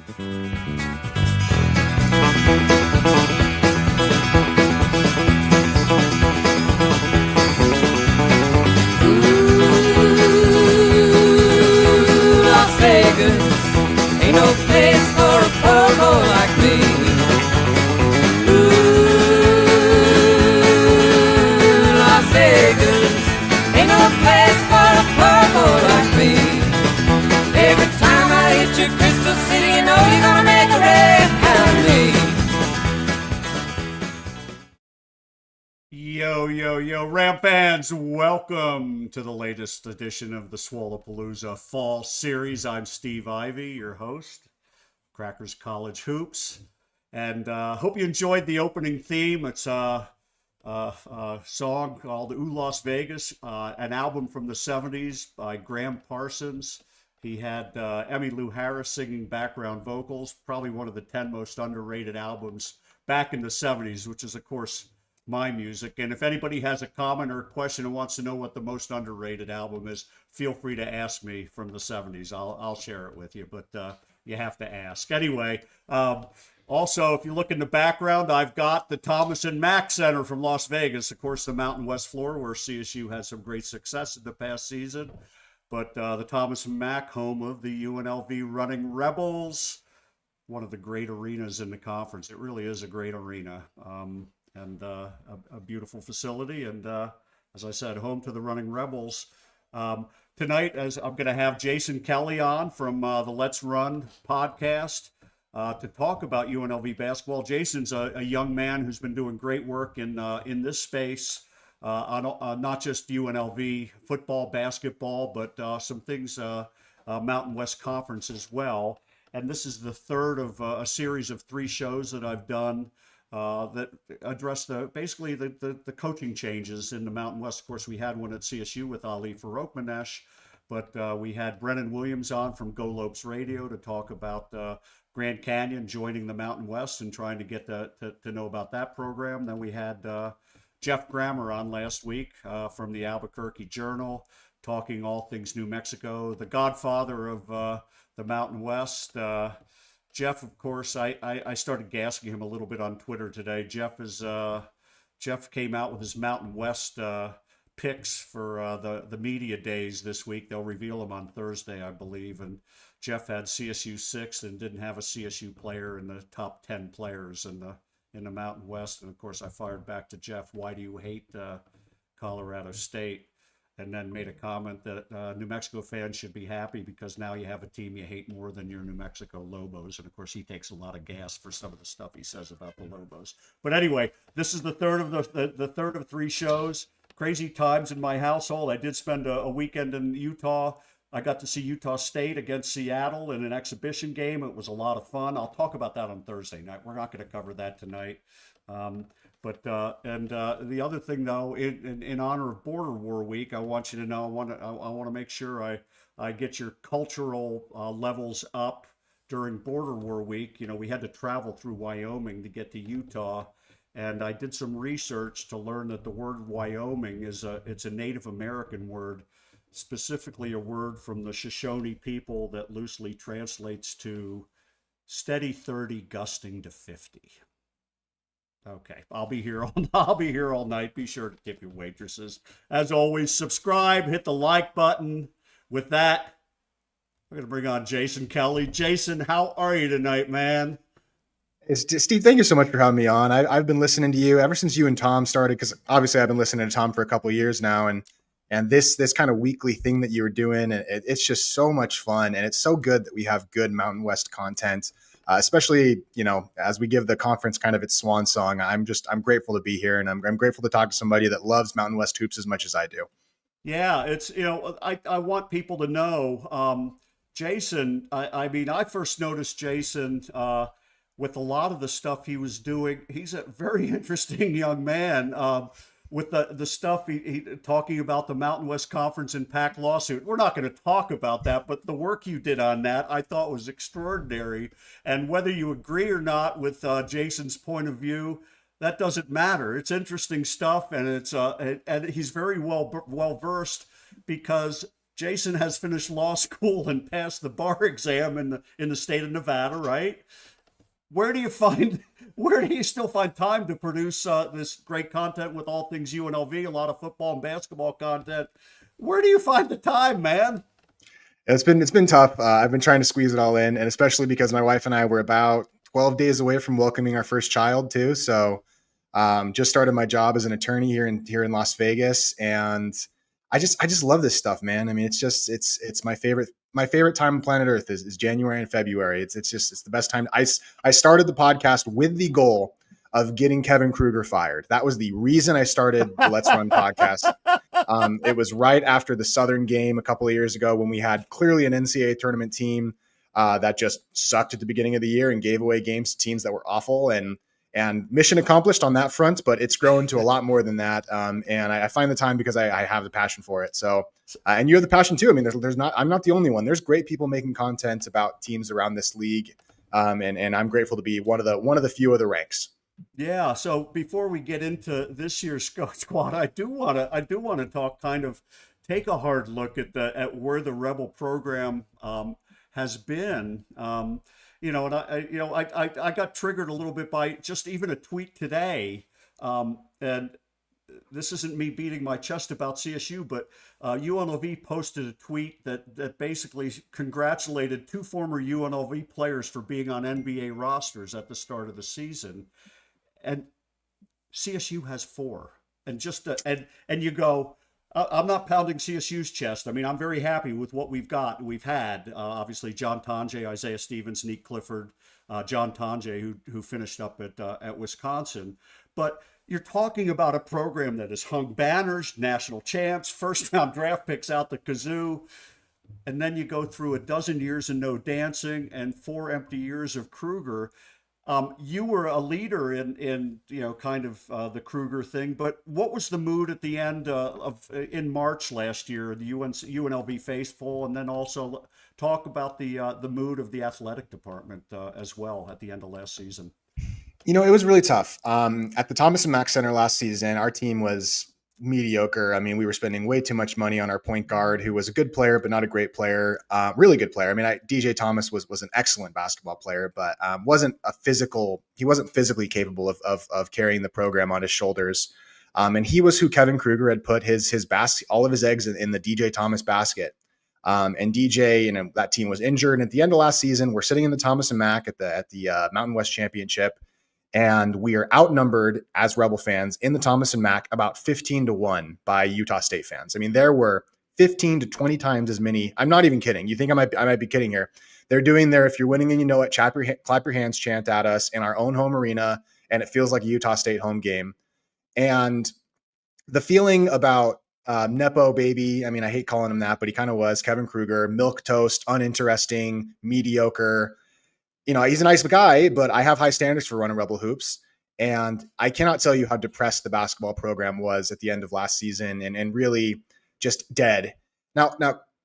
Las Vegas ain't no place for a poor boy like me. Las Vegas ain't no place for a poor boy like me. Every time I hit your Crystal City, you know you're gonna make a wreck out of me. Yo, Ram fans, welcome to the latest edition of the Swollapalooza Fall Series. I'm Steve Ivey, your host, Crackers College Hoops, and hope you enjoyed the opening theme. It's a song called Ooh Las Vegas, an album from the 70s by Graham Parsons. He had Emmylou Harris singing background vocals, probably one of the 10 most underrated albums back in the 70s, which is, of course, my music. And if anybody has a comment or a question and wants to know what the most underrated album is, feel free to ask me from the 70s. I'll share it with you, but you have to ask. Anyway, also, if you look in the background, I've got the Thomas and Mack Center from Las Vegas, of course, the Mountain West floor where CSU had some great success in the past season. But the Thomas and Mack, home of the UNLV Running Rebels, one of the great arenas in the conference. It really is a great arena. And a beautiful facility, and as I said, home to the Running Rebels. Tonight, as I'm going to have Jason Kelly on from the Let's Run podcast to talk about UNLV basketball. Jason's a young man who's been doing great work in this space on not just UNLV football, basketball, but some things Mountain West Conference as well. And this is the third of a series of 3 shows that I've done that address basically the coaching changes in the Mountain West. Of course, we had one at CSU with Ali Farokhmanesh, but we had Brennan Williams on from Go Lopes Radio to talk about Grand Canyon joining the Mountain West and trying to get to know about that program. Then we had Jeff Grammer on last week from the Albuquerque Journal, talking all things New Mexico, the godfather of the Mountain West. Jeff, of course, I started gassing him a little bit on Twitter today. Jeff came out with his Mountain West picks for the media days this week. They'll reveal them on Thursday, I believe. And Jeff had CSU 6th and didn't have a CSU player in the top 10 players in the Mountain West. And of course, I fired back to Jeff, why do you hate Colorado State? And then made a comment that New Mexico fans should be happy because now you have a team you hate more than your New Mexico Lobos. And of course, he takes a lot of gas for some of the stuff he says about the Lobos. But anyway, this is the third of the third of 3 shows. Crazy times in my household. I did spend a weekend in Utah. I got to see Utah State against Seattle in an exhibition game. It was a lot of fun. I'll talk about that on Thursday night. We're not going to cover that tonight. But the other thing, though, in honor of Border War Week, I want you to know, I want to make sure I get your cultural levels up during Border War Week. You know, we had to travel through Wyoming to get to Utah, and I did some research to learn that the word Wyoming it's a Native American word, specifically a word from the Shoshone people that loosely translates to steady 30, gusting to 50. Okay, I'll be here all night. Be sure to tip your waitresses. As always, subscribe, hit the like button. With that, we're going to bring on Jason Kelly. Jason, how are you tonight, man? Steve, thank you so much for having me on. I've been listening to you ever since you and Tom started, because obviously I've been listening to Tom for a couple of years now, and this kind of weekly thing that you were doing, it's just so much fun, and it's so good that we have good Mountain West content. Especially, you know, as we give the conference kind of its swan song. I'm grateful to be here, and I'm grateful to talk to somebody that loves Mountain West hoops as much as I do. Yeah, it's, you know, I want people to know, Jason, I mean, I first noticed Jason with a lot of the stuff he was doing. He's a very interesting young man. With the stuff he talking about the Mountain West Conference and PAC lawsuit. We're not going to talk about that, but the work you did on that I thought was extraordinary. And whether you agree or not with Jason's point of view, that doesn't matter. It's interesting stuff, and it's and he's very well versed, because Jason has finished law school and passed the bar exam in the state of Nevada, right? Where do you find where do you still find time to produce this great content with all things UNLV, a lot of football and basketball content? Where do you find the time, man? It's been tough. I've been trying to squeeze it all in, and especially because my wife and I were about 12 days away from welcoming our first child too. So just started my job as an attorney here in Las Vegas, and I just love this stuff, man. I mean, it's my favorite time on planet Earth is January and February. It's the best time. I started the podcast with the goal of getting Kevin Kruger fired. That was the reason I started the Let's Run podcast. It was right after the Southern game a couple of years ago when we had clearly an NCAA tournament team that just sucked at the beginning of the year and gave away games to teams that were awful. And mission accomplished on that front, but it's grown to a lot more than that. And I find the time because I have the passion for it. So, and you have the passion too. I mean, I'm not the only one. There's great people making content about teams around this league. And I'm grateful to be one of the few of the ranks. Yeah. So before we get into this year's squad, I do want to talk kind of take a hard look at where the Rebel program has been. And I got triggered a little bit by just even a tweet today. And this isn't me beating my chest about CSU, but UNLV posted a tweet that basically congratulated two former UNLV players for being on NBA rosters at the start of the season. And CSU has four. And just and you go, I'm not pounding CSU's chest. I mean, I'm very happy with what we've had. Obviously, John Tonje, Isaiah Stevens, Nick Clifford, John Tonje, who finished up at Wisconsin. But you're talking about a program that has hung banners, national champs, first round draft picks out the kazoo. And then you go through a dozen years of no dancing and 4 empty years of Kruger. You were a leader in kind of the Kruger thing, but what was the mood at the end in March last year, the UNLV faithful, and then also talk about the mood of the athletic department as well at the end of last season? It was really tough. At the Thomas and Mack Center last season, our team was mediocre. I mean, we were spending way too much money on our point guard, who was a good player, but not a great player, really good player. I mean, DJ Thomas was an excellent basketball player, but he wasn't physically capable of carrying the program on his shoulders. And he was who Kevin Kruger had put all of his eggs in the DJ Thomas basket. And DJ, that team was injured. And at the end of last season, we're sitting in the Thomas and Mack at the Mountain West Championship. And we are outnumbered as Rebel fans in the Thomas and Mack about 15-1 by Utah State fans. I mean, there were 15 to 20 times as many. I'm not even kidding. You think I might be kidding here. They're doing their "if you're winning and you know it, clap your hands" chant at us in our own home arena, and it feels like a Utah State home game. And the feeling about Nepo baby, I mean, I hate calling him that, but he kind of was. Kevin Kruger, milquetoast, uninteresting, mediocre. He's a nice guy, but I have high standards for running Rebel hoops. And I cannot tell you how depressed the basketball program was at the end of last season and really just dead. Now,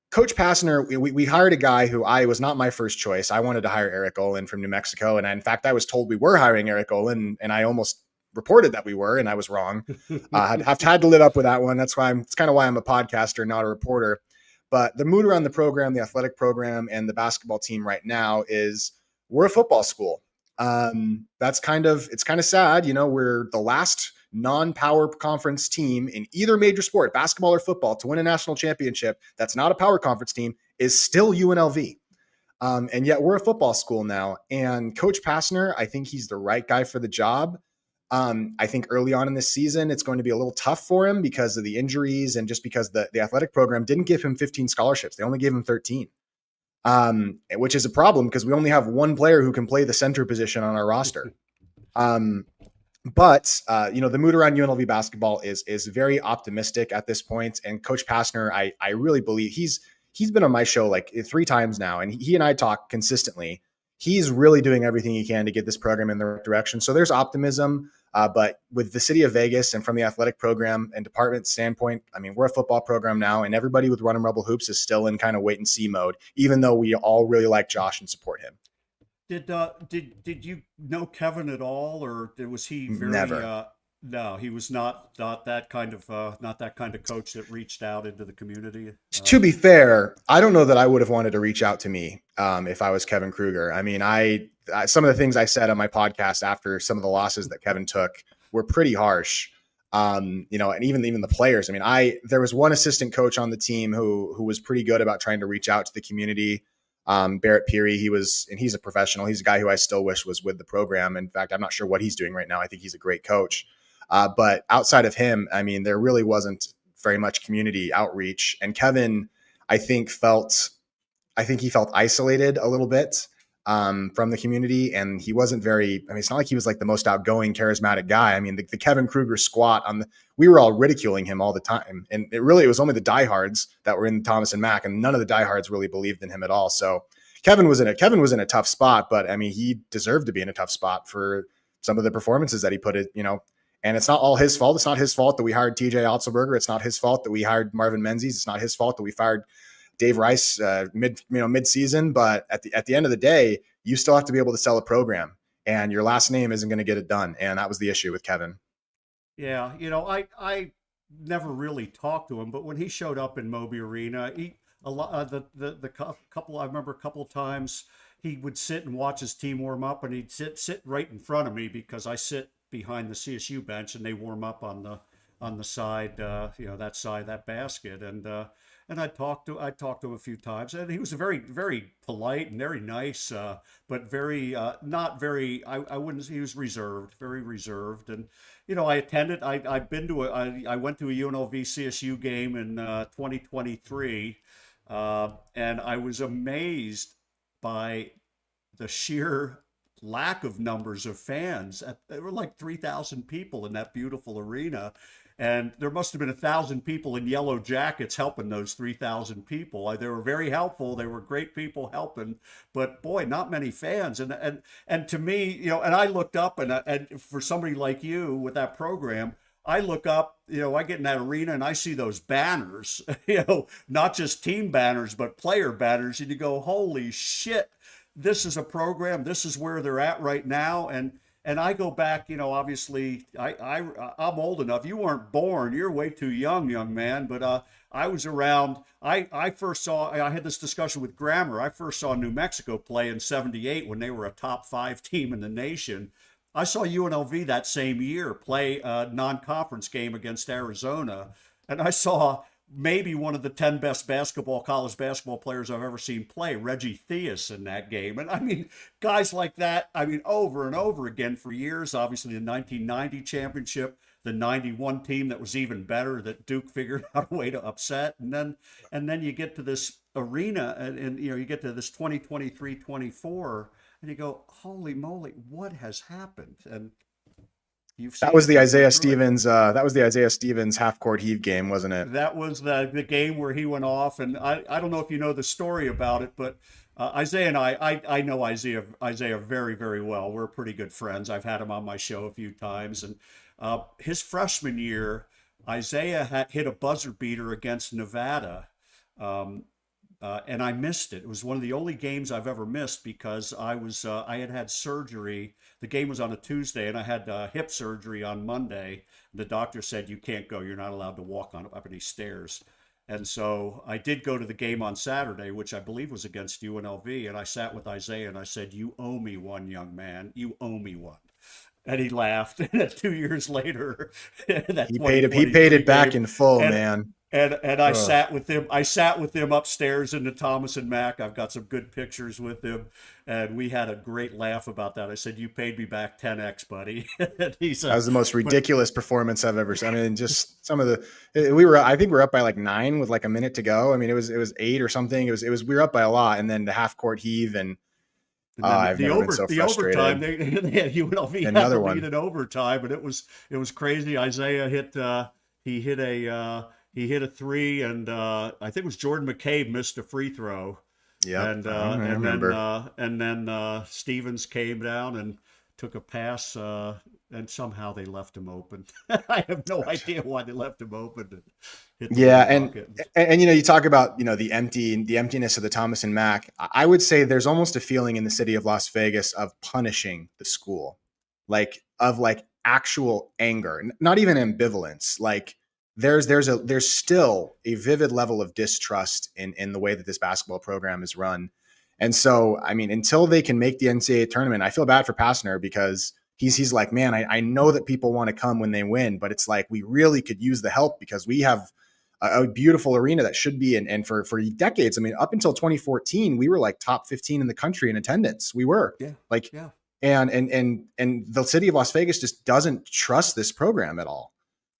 Coach Passner, we hired a guy who was not my first choice. I wanted to hire Eric Olin from New Mexico. And in fact, I was told we were hiring Eric Olin, and I almost reported that we were, and I was wrong. I've had to live up with that one. It's kind of why I'm a podcaster, not a reporter. But the mood around the program, the athletic program, and the basketball team right now is we're a football school. It's kind of sad. We're the last non-power conference team in either major sport, basketball or football, to win a national championship. That's not a power conference team is still UNLV. And yet we're a football school now. And Coach Passner, I think he's the right guy for the job. I think early on in this season, it's going to be a little tough for him because of the injuries and just because the athletic program didn't give him 15 scholarships. They only gave him 13. Which is a problem because we only have one player who can play the center position on our roster. But the mood around UNLV basketball is very optimistic at this point. And Coach Passner, I really believe he's been on my show like 3 times now, and he and I talk consistently. He's really doing everything he can to get this program in the right direction. So there's optimism. But with the city of Vegas and from the athletic program and department standpoint, I mean, we're a football program now, and everybody with Runnin' Rebel Hoops is still in kind of wait and see mode, even though we all really like Josh and support him. Did you know Kevin at all, or was he very Never. No, he was not that kind of coach that reached out into the community. To be fair, I don't know that I would have wanted to reach out to me if I was Kevin Kruger. I mean, some of the things I said on my podcast after some of the losses that Kevin took were pretty harsh. And even the players. I mean, there was one assistant coach on the team who was pretty good about trying to reach out to the community. Barrett Peary, he's a professional. He's a guy who I still wish was with the program. In fact, I'm not sure what he's doing right now. I think he's a great coach. But outside of him, I mean, there really wasn't very much community outreach. And Kevin, I think he felt isolated a little bit from the community, and he wasn't very. I mean, it's not like he was like the most outgoing, charismatic guy. I mean, the Kevin Kruger squat we were all ridiculing him all the time, and it was only the diehards that were in Thomas and Mack, and none of the diehards really believed in him at all. So Kevin was in a tough spot, but I mean, he deserved to be in a tough spot for some of the performances that he put it. And it's not all his fault. It's not his fault that we hired TJ Otzelberger. It's not his fault that we hired Marvin Menzies. It's not his fault that we fired Dave Rice mid season. But at the end of the day, you still have to be able to sell a program, and your last name isn't going to get it done. And that was the issue with Kevin. Yeah, I never really talked to him, but when he showed up in Moby Arena, couple I remember a couple of times he would sit and watch his team warm up, and he'd sit right in front of me because I sit behind the CSU bench, and they warm up on the side, that side, that basket, and I talked to him a few times, and he was a very, very polite and very nice, but very not very. I wouldn't. He was reserved, very reserved, and I attended. I went to a UNLV CSU game in 2023, and I was amazed by the sheer lack of numbers of fans. There were like 3,000 people in that beautiful arena. And there must have been 1,000 people in yellow jackets helping those 3,000 people. They were very helpful. They were great people helping, but boy, not many fans. And to me, and I looked up, and for somebody like you with that program, I look up, I get in that arena and I see those banners, not just team banners, but player banners. And you go, holy shit, this is a program. This is where they're at right now. And I go back, obviously I'm old enough. You weren't born. You're way too young man. But I was around. I had this discussion with Grammer. I first saw New Mexico play in '78 when they were a top 5 team in the nation. I saw UNLV that same year play a non-conference game against Arizona. And I saw maybe one of the 10 best college basketball players I've ever seen play, Reggie Theus, in that game. And I mean, guys like that, over and over again for years. Obviously, the 1990 championship, the 91 team that was even better that Duke figured out a way to upset. And then you get to this arena and you get to this 2023-24 and you go, holy moly, what has happened? And that was the Isaiah Stevens half-court heave game, wasn't it? That was the game where he went off, and I don't know if you know the story about it, but Isaiah and I know Isaiah very, very well. We're pretty good friends. I've had him on my show a few times, and his freshman year, Isaiah hit a buzzer beater against Nevada, and I missed it. It was one of the only games I've ever missed because I had surgery. The game was on a Tuesday, and I had hip surgery on Monday. The doctor said, you can't go. You're not allowed to walk up these stairs. And so I did go to the game on Saturday, which I believe was against UNLV. And I sat with Isaiah, and I said, you owe me one, young man. You owe me one. And he laughed. And 2 years later, he paid it back in full, man. And I sat with him. I sat with him upstairs in the Thomas and Mack. I've got some good pictures with him, and we had a great laugh about that. I said, "You paid me back 10x, buddy." That was the most ridiculous performance I've ever seen. I mean, just some of the I think we were up by like 9 with like a minute to go. I mean, it was 8 or something. We were up by a lot, and then the half court heave and. I've never been so frustrated. Overtime, they had UNLV had the lead in overtime, and it was crazy. Isaiah hit he hit a 3, and I think it was Jordan McCabe missed a free throw. Yeah, and then Stevens came down and took a pass, and somehow they left him open. I have no idea why they left him open. And you talk about the emptiness of the Thomas and Mack. I would say there's almost a feeling in the city of Las Vegas of punishing the school, like actual anger, not even ambivalence. Like there's still a vivid level of distrust in the way that this basketball program is run. And so, I mean, until they can make the NCAA tournament, I feel bad for Pastner because he's like, man, I know that people want to come when they win, but it's like we really could use the help because we have a beautiful arena that should be and for decades. I mean, up until 2014, we were like top 15 in the country in attendance. We were like, and the city of Las Vegas just doesn't trust this program at all.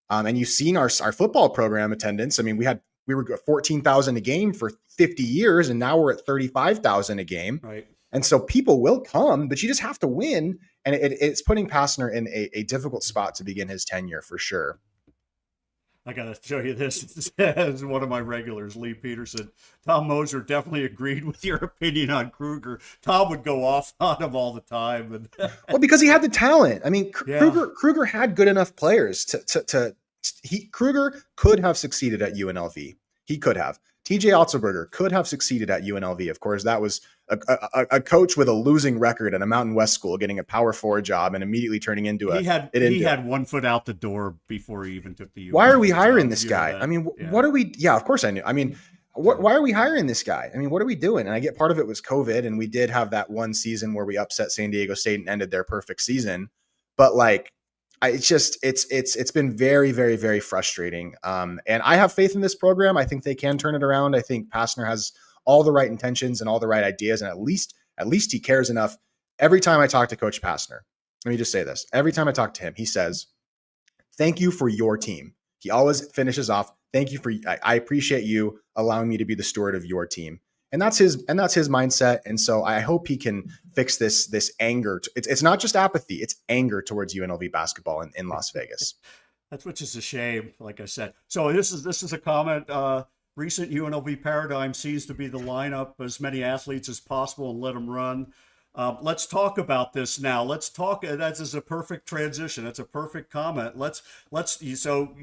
And you've seen our football program attendance. I mean, we were 14,000 a game for 50 years, and now we're at 35,000 a game. Right. And so people will come, but you just have to win. And it's putting Pastner in a difficult spot to begin his tenure for sure. I got to show you this. As one of my regulars, Lee Peterson. Tom Moser definitely agreed with your opinion on Kruger. Tom would go off on him all the time. Well, because he had the talent. I mean, Kruger had good enough players Kruger could have succeeded at UNLV. He could have. TJ Otzelberger could have succeeded at UNLV. Of course, that was a coach with a losing record at a Mountain West school getting a Power 4 job and immediately turning into he had 1 foot out the door before he even took the UNLV. Why are we hiring this guy? I mean, what are we? Yeah, of course I knew. I mean, why are we hiring this guy? I mean, what are we doing? And I get part of it was COVID, and we did have that one season where we upset San Diego State and ended their perfect season. But like, it's been very, very, very frustrating. And I have faith in this program. I think they can turn it around. I think Pastner has all the right intentions and all the right ideas. And at least he cares enough. Every time I talk to Coach Pastner, let me just say this. Every time I talk to him, he says, thank you for your team. He always finishes off, thank you I appreciate you allowing me to be the steward of your team. And that's his mindset. And so I hope he can fix this anger. It's not just apathy, it's anger towards UNLV basketball in Las Vegas. That's which is a shame, like I said. So this is a comment. Recent UNLV paradigm seems to be the lineup as many athletes as possible and let them run. Let's talk about this now. Let's talk. That is a perfect transition. That's a perfect comment. So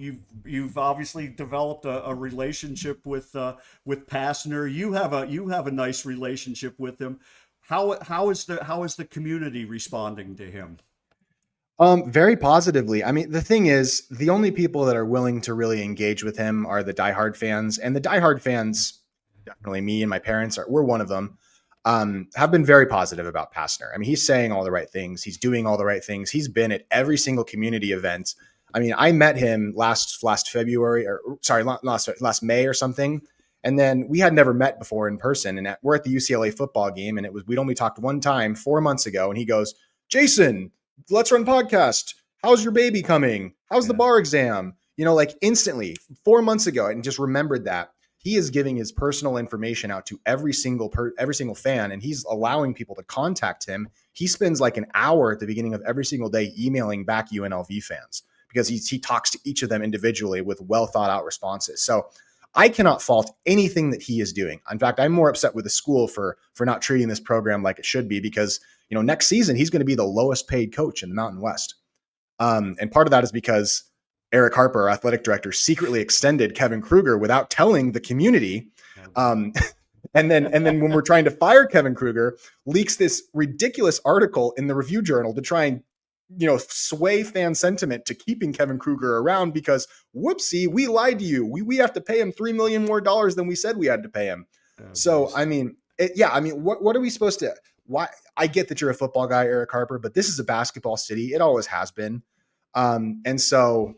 you've obviously developed a relationship with Pastner. You have a nice relationship with him. How is the community responding to him? Very positively. I mean, the thing is, the only people that are willing to really engage with him are the diehard fans, and the diehard fans, definitely me and my parents we're one of them. Have been very positive about Pastner. I mean, he's saying all the right things. He's doing all the right things. He's been at every single community event. I mean, I met him last February, last May or something. And then we had never met before in person. And we're at the UCLA football game. And we'd only talked one time 4 months ago. And he goes, Jason, let's run podcast. How's your baby coming? How's the bar exam? You know, like instantly 4 months ago, and just remembered that. He is giving his personal information out to every single fan, and he's allowing people to contact him. He spends like an hour at the beginning of every single day emailing back UNLV fans because he talks to each of them individually with well thought out responses. So I cannot fault anything that he is doing. In fact, I'm more upset with the school for not treating this program like it should be because, you know, next season he's going to be the lowest paid coach in the Mountain West. And part of that is because Eric Harper, our athletic director, secretly extended Kevin Kruger without telling the community. And then when we're trying to fire Kevin Kruger, leaks this ridiculous article in the Review Journal to try and, you know, sway fan sentiment to keeping Kevin Kruger around because whoopsie, we lied to you. We have to pay him $3 million more than we said we had to pay him. So, I mean, what are we supposed to, why? I get that you're a football guy, Eric Harper, but this is a basketball city. It always has been. And so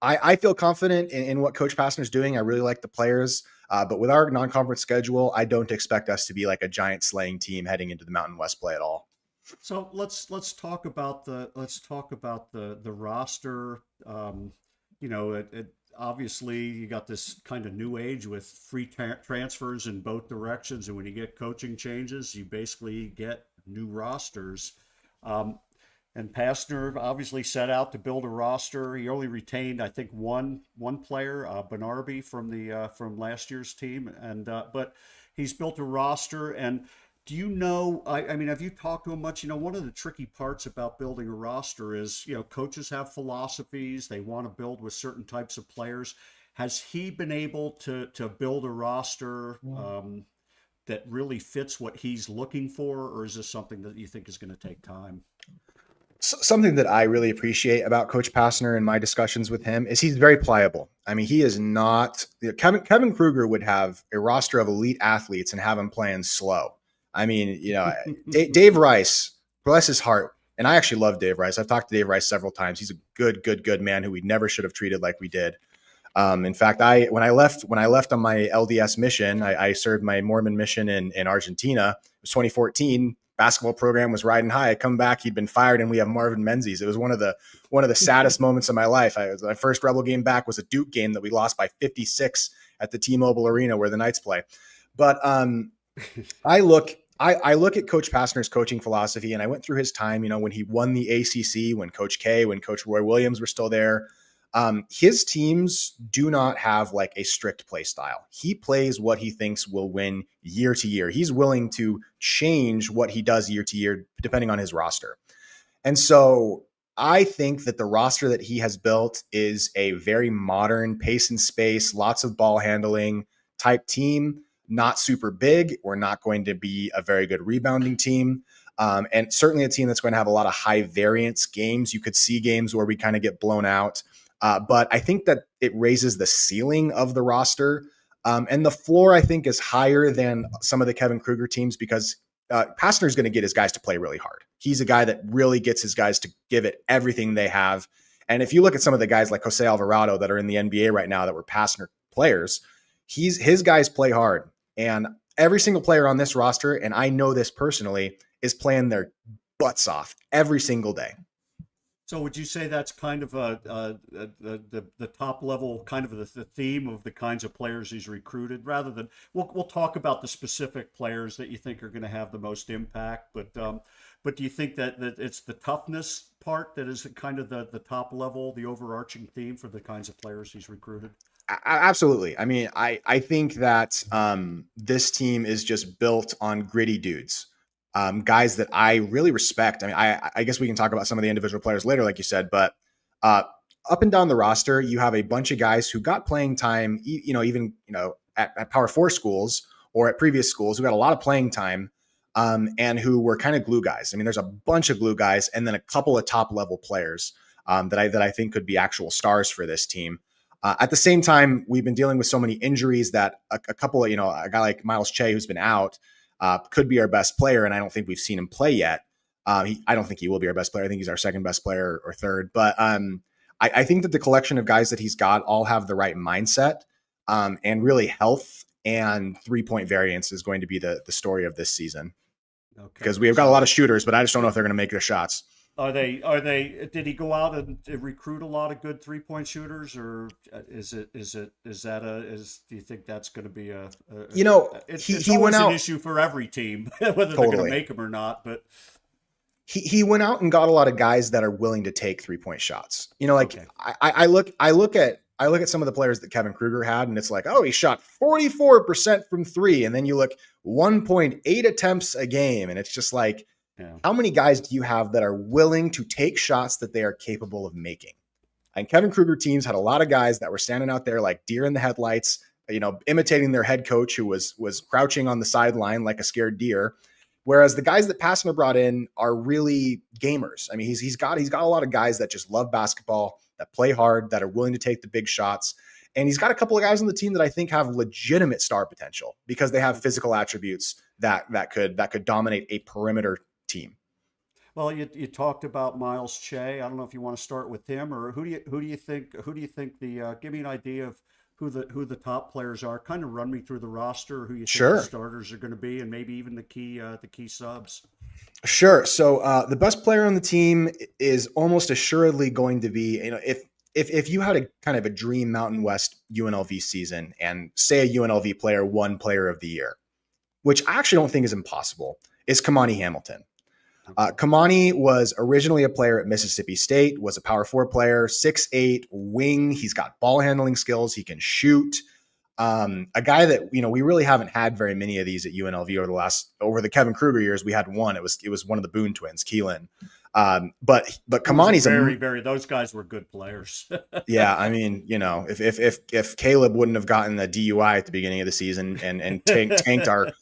I feel confident in what Coach Pastner's doing. I really like the players, but with our non-conference schedule, I don't expect us to be like a giant slaying team heading into the Mountain West play at all. So let's talk about the roster. You know, obviously you got this kind of new age with free transfers in both directions, and when you get coaching changes, you basically get new rosters. And Pastner obviously set out to build a roster. He only retained, I think, one player, Benarby from last year's team, and but he's built a roster. And do you know? I mean, have you talked to him much? You know, one of the tricky parts about building a roster is, you know, coaches have philosophies. They want to build with certain types of players. Has he been able to build a roster that really fits what he's looking for, or is this something that you think is going to take time? Something that I really appreciate about Coach Passner in my discussions with him is he's very pliable. I mean, he is not Kevin Kruger would have a roster of elite athletes and have him playing slow. I mean, Dave Rice, bless his heart, and I actually love Dave Rice. I've talked to Dave Rice several times. He's a good man who we never should have treated like we did. In fact, when I left on my LDS mission, I served my Mormon mission in Argentina. It was 2014. Basketball program was riding high. I come back, he'd been fired, and we have Marvin Menzies. It was one of the saddest moments of my life. My first Rebel game back was a Duke game that we lost by 56 at the T-Mobile Arena where the Knights play. But I look at Coach Passner's coaching philosophy, and I went through his time. When he won the ACC, when Coach K, when Coach Roy Williams were still there. His teams do not have like a strict play style. He plays what he thinks will win year to year. He's willing to change what he does year to year, depending on his roster. And so I think that the roster that he has built is a very modern pace and space, lots of ball handling type team, not super big. We're not going to be a very good rebounding team. And certainly a team that's going to have a lot of high variance games. You could see games where we kind of get blown out. But I think that it raises the ceiling of the roster. And the floor, I think, is higher than some of the Kevin Kruger teams because Passner is going to get his guys to play really hard. He's a guy that really gets his guys to give it everything they have. And if you look at some of the guys like Jose Alvarado that are in the NBA right now that were Passner players, his guys play hard. And every single player on this roster, and I know this personally, is playing their butts off every single day. So would you say that's kind of the top level, kind of the theme of the kinds of players he's recruited, rather than we'll talk about the specific players that you think are going to have the most impact, but do you think that it's the toughness part that is kind of the top level, the overarching theme for the kinds of players he's recruited? Absolutely. I mean, I think that this team is just built on gritty dudes. Guys that I really respect. I mean, I guess we can talk about some of the individual players later, like you said, but up and down the roster, you have a bunch of guys who got playing time, even at Power 4 schools or at previous schools who got a lot of playing time and who were kind of glue guys. I mean, there's a bunch of glue guys and then a couple of top level players that I think could be actual stars for this team. At the same time, we've been dealing with so many injuries that a couple of, a guy like Miles Che, who's been out, could be our best player, and I don't think we've seen him play yet. I don't think he will be our best player. I think he's our second best player or third. But I think that the collection of guys that he's got all have the right mindset, and really health and 3-point variance is going to be the story of this season. Okay. Because we have got a lot of shooters, but I just don't know if they're going to make their shots. Did he go out and recruit a lot of good 3-point shooters, or do you think that's going to be it's he went out an issue for every team, whether they're going to make them or not, but he went out and got a lot of guys that are willing to take 3-point shots. Okay. I look at some of the players that Kevin Kruger had, and it's like, oh, he shot 44% from 3. And then you look 1.8 attempts a game. And it's just like, how many guys do you have that are willing to take shots that they are capable of making? And Kevin Kruger teams had a lot of guys that were standing out there like deer in the headlights, imitating their head coach who was crouching on the sideline like a scared deer. Whereas the guys that Passner brought in are really gamers. I mean, he's got a lot of guys that just love basketball, that play hard, that are willing to take the big shots. And he's got a couple of guys on the team that I think have legitimate star potential because they have physical attributes that could dominate a perimeter team. Well, you talked about Miles Che. I don't know if you want to start with him, or who do you think give me an idea of who the top players are. Kind of run me through the roster, who you think the starters are going to be, and maybe even the key subs. Sure. So the best player on the team is almost assuredly going to be, if you had a kind of a dream Mountain West UNLV season and say a UNLV player won Player of the Year, which I actually don't think is impossible, is Kamani Hamilton. Kamani was originally a player at Mississippi State, was a Power 4 player, 6'8", wing. He's got ball handling skills. He can shoot. A guy that, we really haven't had very many of these at UNLV over the Kevin Kruger years. We had one. It was one of the Boone twins, Keelan. But Kamani's very those guys were good players. Yeah, I mean, if Caleb wouldn't have gotten the DUI at the beginning of the season and tanked our,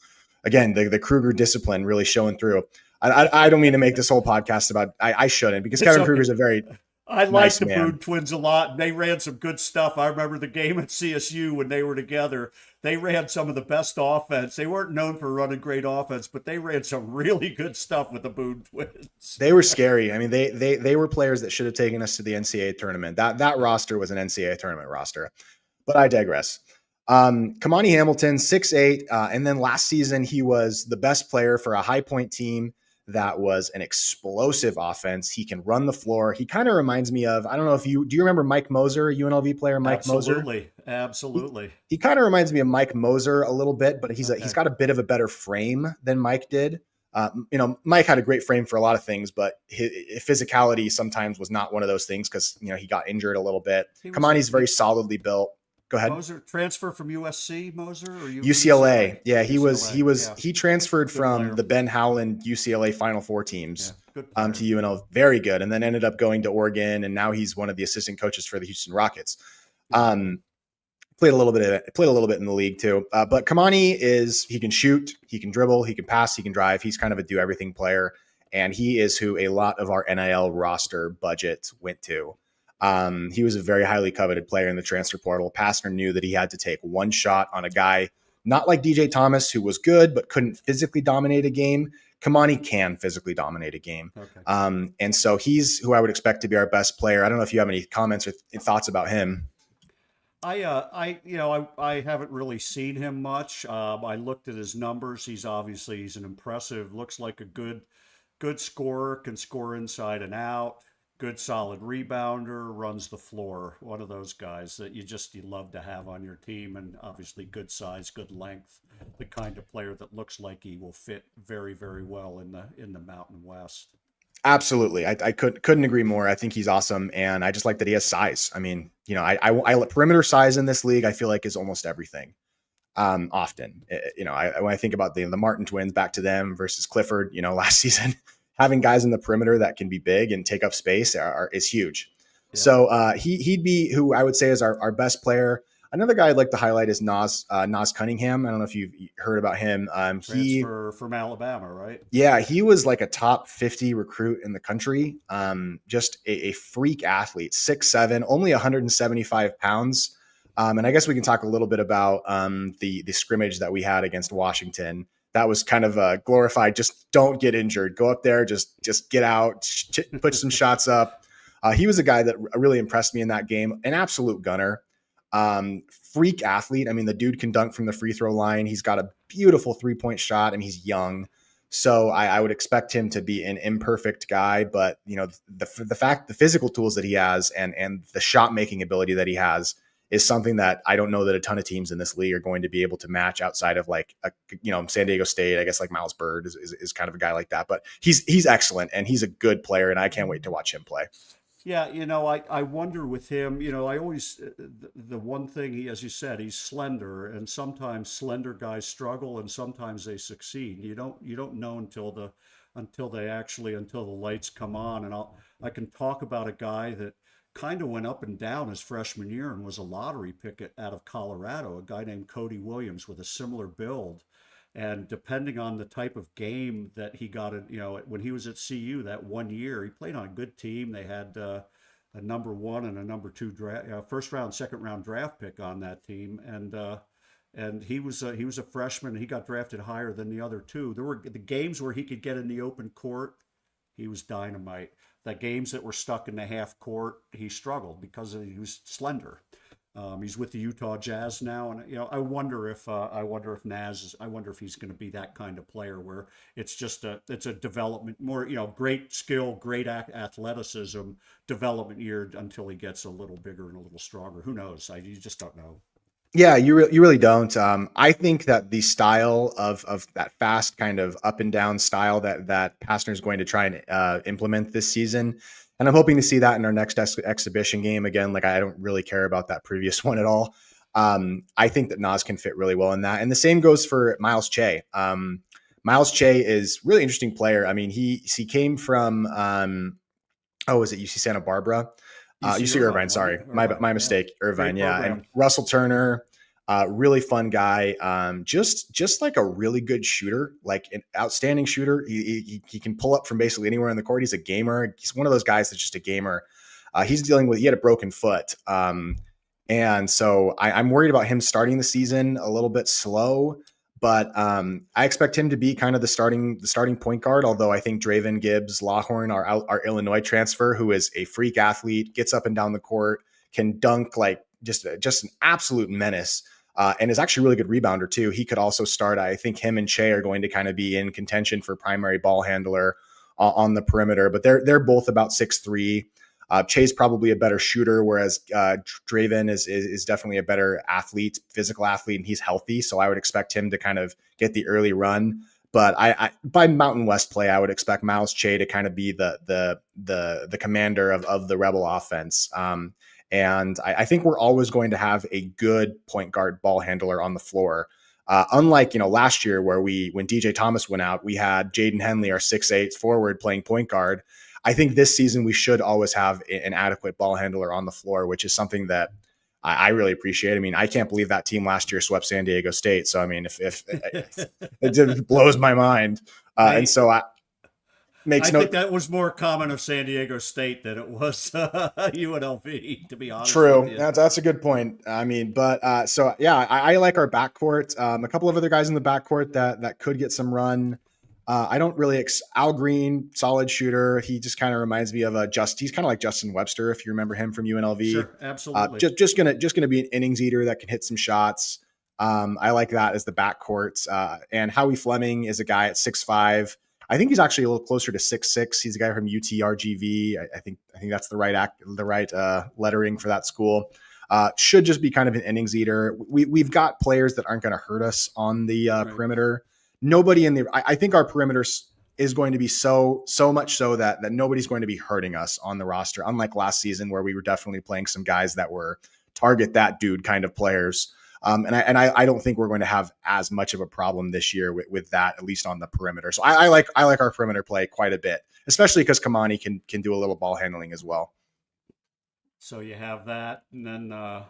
again, the Kruger discipline really showing through. I don't mean to make this whole podcast about. I shouldn't, because It's Kevin okay. Kruger's a very I like nice the man. Boone twins a lot. They ran some good stuff. I remember the game at CSU when they were together. They ran some of the best offense. They weren't known for running great offense, but they ran some really good stuff with the Boone twins. They were scary. I mean, they were players that should have taken us to the NCAA tournament. That roster was an NCAA tournament roster. But I digress. Kamani Hamilton, 6'8", and then last season he was the best player for a high point team that was an explosive offense. He can run the floor. He kind of reminds me of, I don't know if do you remember Mike Moser, UNLV player Mike Moser? Absolutely. He kind of reminds me of Mike Moser a little bit, but he's got a bit of a better frame than Mike did. Mike had a great frame for a lot of things, but his physicality sometimes was not one of those things because, he got injured a little bit. Kamani's very solidly built. Go ahead. Moser transfer from USC, Moser, or UCLA. Yeah, UCLA. He transferred Good from player. the Ben Howland UCLA Final Four teams to UNLV. Very good. And then ended up going to Oregon, and now he's one of the assistant coaches for the Houston Rockets. Played a little bit in the league too. But Kamani he can shoot, he can dribble, he can pass, he can drive. He's kind of a do everything player, and he is who a lot of our NIL roster budget went to. He was a very highly coveted player in the transfer portal. Pastner knew that he had to take one shot on a guy, not like DJ Thomas, who was good but couldn't physically dominate a game. Kamani can physically dominate a game. Okay. And so he's who I would expect to be our best player. I don't know if you have any comments or thoughts about him. I haven't really seen him much. I looked at his numbers. He's an impressive, looks like a good scorer, can score inside and out. Good solid rebounder, runs the floor. One of those guys that you love to have on your team, and obviously good size, good length. The kind of player that looks like he will fit very, very well in the Mountain West. Absolutely. I couldn't agree more. I think he's awesome. And I just like that he has size. I mean, I perimeter size in this league, I feel like is almost everything. Often, when I think about the Martin twins, back to them versus Clifford, last season, having guys in the perimeter that can be big and take up space is huge. Yeah. So he'd be who I would say is our best player. Another guy I'd like to highlight is Nas Cunningham. I don't know if you've heard about him. Transfer from Alabama, right? Yeah, he was like a top 50 recruit in the country. Just a freak athlete, 6'7", only 175 pounds. And I guess we can talk a little bit about the scrimmage that we had against Washington. That was kind of a glorified, just don't get injured. Go up there, just get out, put some shots up. He was a guy that really impressed me in that game. An absolute gunner. Freak athlete. I mean, the dude can dunk from the free throw line. He's got a beautiful 3-point shot, and he's young. So I would expect him to be an imperfect guy, but the physical tools that he has and the shot making ability that he has is something that I don't know that a ton of teams in this league are going to be able to match outside of San Diego State. I guess like Miles Bird is kind of a guy like that, but he's excellent and he's a good player, and I can't wait to watch him play. Yeah, I wonder with him, I always, the one thing, as you said, he's slender, and sometimes slender guys struggle and sometimes they succeed. You don't know until the lights come on. And I can talk about a guy that kind of went up and down his freshman year and was a lottery pick out of Colorado, a guy named Cody Williams with a similar build. And depending on the type of game that he got in, when he was at CU that 1 year, he played on a good team. They had a number 1 and a number 2 first round, second round draft pick on that team. And he was a freshman. He got drafted higher than the other two. There were the games where he could get in the open court. He was dynamite. The games that were stuck in the half court, he struggled because he was slender. He's with the Utah Jazz now, and I wonder if he's going to be that kind of player where it's a development, more great skill, great athleticism, development year until he gets a little bigger and a little stronger. Who knows? You just don't know. Yeah, you really don't. I think that the style of that fast kind of up and down style that Pastner is going to try and implement this season. And I'm hoping to see that in our next exhibition game. Again, I don't really care about that previous one at all. I think that Nas can fit really well in that. And the same goes for Miles Che. Miles Che is a really interesting player. I mean, he came from, was it UC Santa Barbara? UC Irvine, sorry. My mistake. Irvine, yeah. And Russell Turner, Really fun guy. Just like a really good shooter, like an outstanding shooter. He can pull up from basically anywhere in the court. He's a gamer. He's one of those guys that's just a gamer. He had a broken foot. And so I'm worried about him starting the season a little bit slow, but I expect him to be kind of the starting point guard. Although I think Draven Gibbs Lawhorn, our Illinois transfer, who is a freak athlete, gets up and down the court, can dunk like just an absolute menace. And is actually a really good rebounder too. He could also start. I think him and Che are going to kind of be in contention for primary ball handler on the perimeter, but they're both about 6'3". Che's probably a better shooter, whereas Draven is definitely a better athlete, physical athlete, and he's healthy. So I would expect him to kind of get the early run. But I by Mountain West play, I would expect Miles Che to kind of be the commander of the Rebel offense. And I think we're always going to have a good point guard ball handler on the floor. Unlike, last year where when DJ Thomas went out, we had Jaden Henley, our 6'8" forward, playing point guard. I think this season we should always have an adequate ball handler on the floor, which is something that I really appreciate. I mean, I can't believe that team last year swept San Diego State. So, I mean, if it blows my mind. And so I think that was more common of San Diego State than it was UNLV, to be honest. True. That's a good point. I mean, but so yeah, I like our backcourt. A couple of other guys in the backcourt that could get some run. I don't really Al Green, solid shooter. He just kind of reminds me of he's kind of like Justin Webster, if you remember him from UNLV. Sure, absolutely. Just gonna be an innings eater that can hit some shots. I like that as the backcourt. And Howie Fleming is a guy at 6'5". I think he's actually a little closer to 6'6". He's a guy from UTRGV. I think that's the right lettering for that school. Should just be kind of an innings eater. We've got players that aren't going to hurt us on the perimeter. Nobody I think our perimeter is going to be so much so that nobody's going to be hurting us on the roster. Unlike last season where we were definitely playing some guys that were target that dude kind of players. And I don't think we're going to have as much of a problem this year with that, at least on the perimeter. So I like our perimeter play quite a bit, especially because Kamani can do a little ball handling as well. So you have that, and then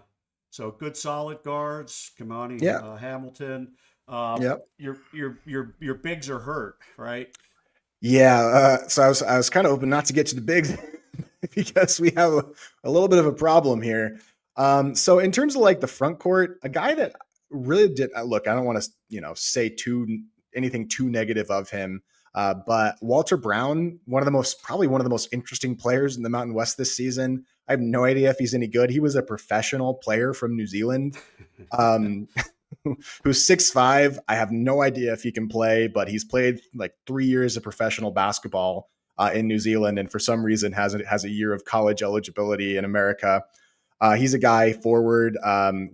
so good solid guards, Kamani, Hamilton. Yep. Your bigs are hurt, right? Yeah. So I was kind of hoping not to get to the bigs because we have a little bit of a problem here. So in terms of like the front court, a guy that really did look, I don't want to, say anything too negative of him. But Walter Brown, probably one of the most interesting players in the Mountain West this season. I have no idea if he's any good. He was a professional player from New Zealand, who's 6'5". I have no idea if he can play, but he's played like 3 years of professional basketball in New Zealand. And for some reason has a year of college eligibility in America. He's a guy forward.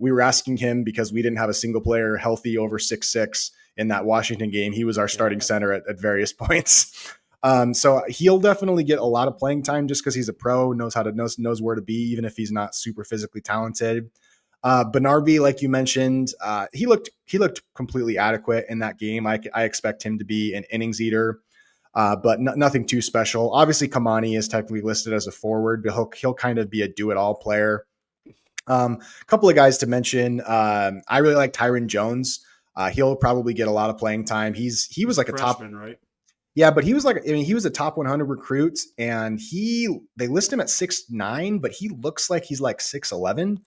We were asking him because we didn't have a single player healthy over 6'6" in that Washington game. He was our starting center at various points. So he'll definitely get a lot of playing time just because he's a pro, knows where to be, even if he's not super physically talented. Benarbi, like you mentioned, he looked completely adequate in that game. I expect him to be an innings eater. But nothing too special. Obviously, Kamani is technically listed as a forward, but he'll kind of be a do-it-all player. A couple of guys to mention. I really like Tyron Jones. He'll probably get a lot of playing time. He was like a freshman, top, right? Yeah, but he was he was a top 100 recruit, and they list him at 6'9", but he looks like he's like 6'11".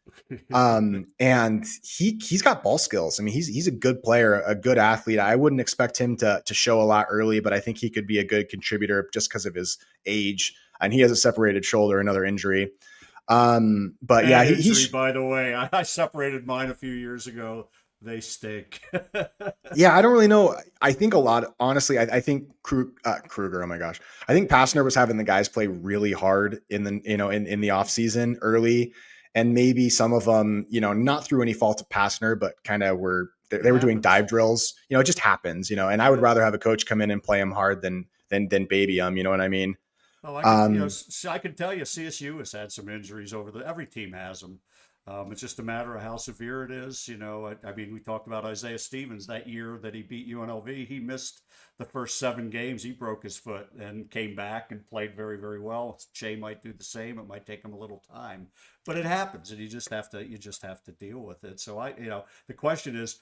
And he's got ball skills. I mean, he's a good player, a good athlete. I wouldn't expect him to show a lot early, but I think he could be a good contributor just because of his age, and he has a separated shoulder, another injury. But yeah, injury, by the way, I separated mine a few years ago. They stink. Yeah, I don't really know. I think honestly, I think Kruger, oh my gosh. I think Passner was having the guys play really hard in the off season early. And maybe some of them, not through any fault of Passner, but kind of they were doing dive drills. It just happens, and I would rather have a coach come in and play them hard than baby them. You know what I mean? Oh, I can tell you CSU has had some injuries every team has them. It's just a matter of how severe it is. I mean, we talked about Isaiah Stevens that year that he beat UNLV. He missed the first 7 games. He broke his foot and came back and played very, very well. Shea might do the same. It might take him a little time, but it happens, and you just have to deal with it. So the question is,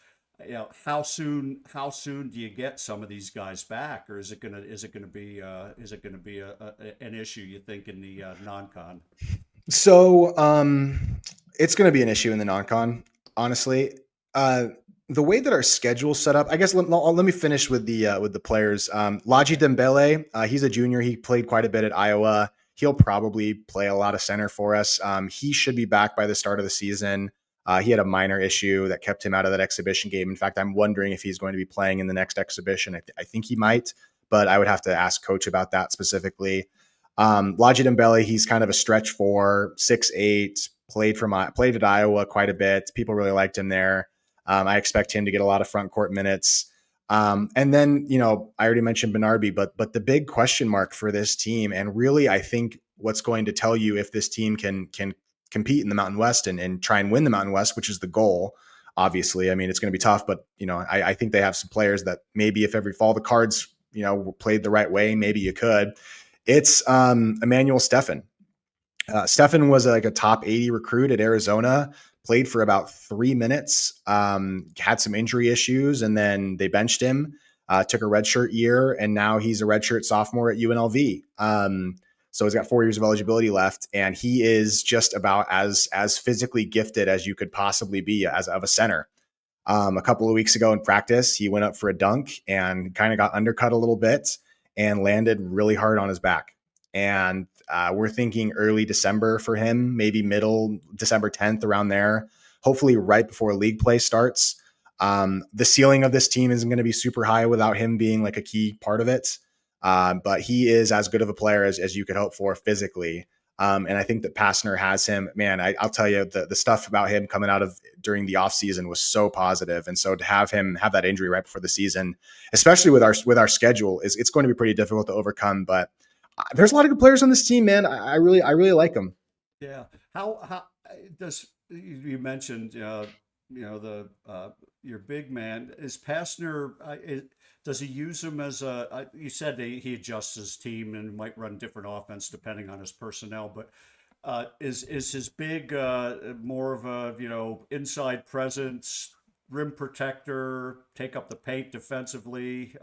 how soon do you get some of these guys back, or is it gonna be an issue, you think, in the non-con? So it's going to be an issue in the non-con, honestly. The way that our schedule's set up, I guess let me finish with the players. Laji Dembele, he's a junior. He played quite a bit at Iowa. He'll probably play a lot of center for us. He should be back by the start of the season. He had a minor issue that kept him out of that exhibition game. In fact, I'm wondering if he's going to be playing in the next exhibition. I think he might, but I would have to ask coach about that specifically. Laji Dembele, he's kind of a stretch 4, 6'8", played at Iowa quite a bit. People really liked him there. I expect him to get a lot of front court minutes. And then, I already mentioned Benarbi, but the big question mark for this team, and really, I think what's going to tell you if this team can compete in the Mountain West and try and win the Mountain West, which is the goal. Obviously, I mean, it's going to be tough, but I think they have some players that maybe if all the cards, were played the right way, maybe you could. It's Emmanuel Steffen. Steffen was like a top 80 recruit at Arizona, played for about 3 minutes, had some injury issues, and then they benched him, took a redshirt year, and now he's a redshirt sophomore at UNLV. So he's got 4 years of eligibility left, and he is just about as physically gifted as you could possibly be as of a center. A couple of weeks ago in practice, he went up for a dunk and kind of got undercut a little bit and landed really hard on his back. And we're thinking early December for him, maybe middle December 10th, around there, hopefully right before league play starts. The ceiling of this team isn't going to be super high without him being like a key part of it. But he is as good of a player as you could hope for physically. And I think that Pastner has him, man, I'll tell you the stuff about him coming out of during the off season was so positive. And so to have him have that injury right before the season, especially with our schedule, it's going to be pretty difficult to overcome. But there's a lot of good players on this team, man. I really like them. Yeah. How does you mentioned your big man is Pastner? Does he use him as you said he adjusts his team and might run different offense depending on his personnel, but is his big more of a inside presence, rim protector, take up the paint defensively,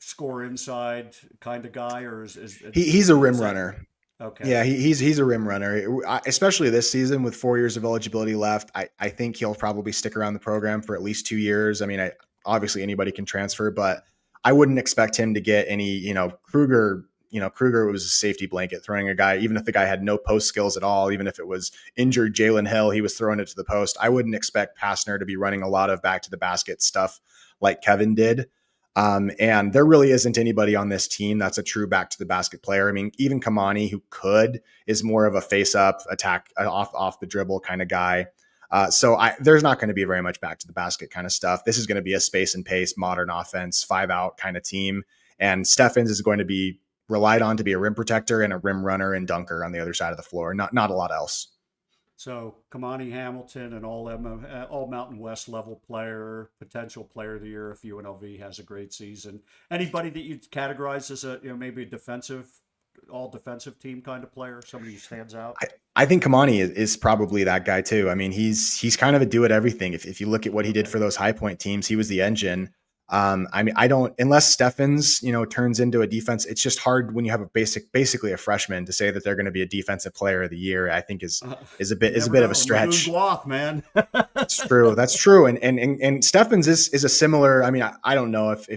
score inside kind of guy, or he's a rim runner? Okay. Yeah, he's a rim runner, especially this season with 4 years of eligibility left. I think he'll probably stick around the program for at least 2 years. I mean, obviously anybody can transfer, but I wouldn't expect him to get any, Kruger was a safety blanket throwing a guy, even if the guy had no post skills at all, even if it was injured Jalen Hill, he was throwing it to the post. I wouldn't expect Pastner to be running a lot of back to the basket stuff like Kevin did. And there really isn't anybody on this team that's a true back to the basket player. I mean, even Kamani, who is more of a face up attack off the dribble kind of guy. So there's not going to be very much back to the basket kind of stuff. This is going to be a space and pace, modern offense, 5-out kind of team. And Steffens is going to be relied on to be a rim protector and a rim runner and dunker on the other side of the floor. Not a lot else. So Kamani Hamilton, an all Mountain West level player, potential player of the year if UNLV has a great season. Anybody that you'd categorize as maybe a all defensive team kind of player, somebody who stands out? I think Kamani is probably that guy too. I mean, he's kind of a do it everything. If you look at what he did for those High Point teams, he was the engine. I mean, unless Steffens, turns into a defense, it's just hard when you have basically a freshman to say that they're going to be a defensive player of the year. I think is a bit of a stretch. Guath, man. That's true. That's true. And Steffens is a similar. I mean, I don't know if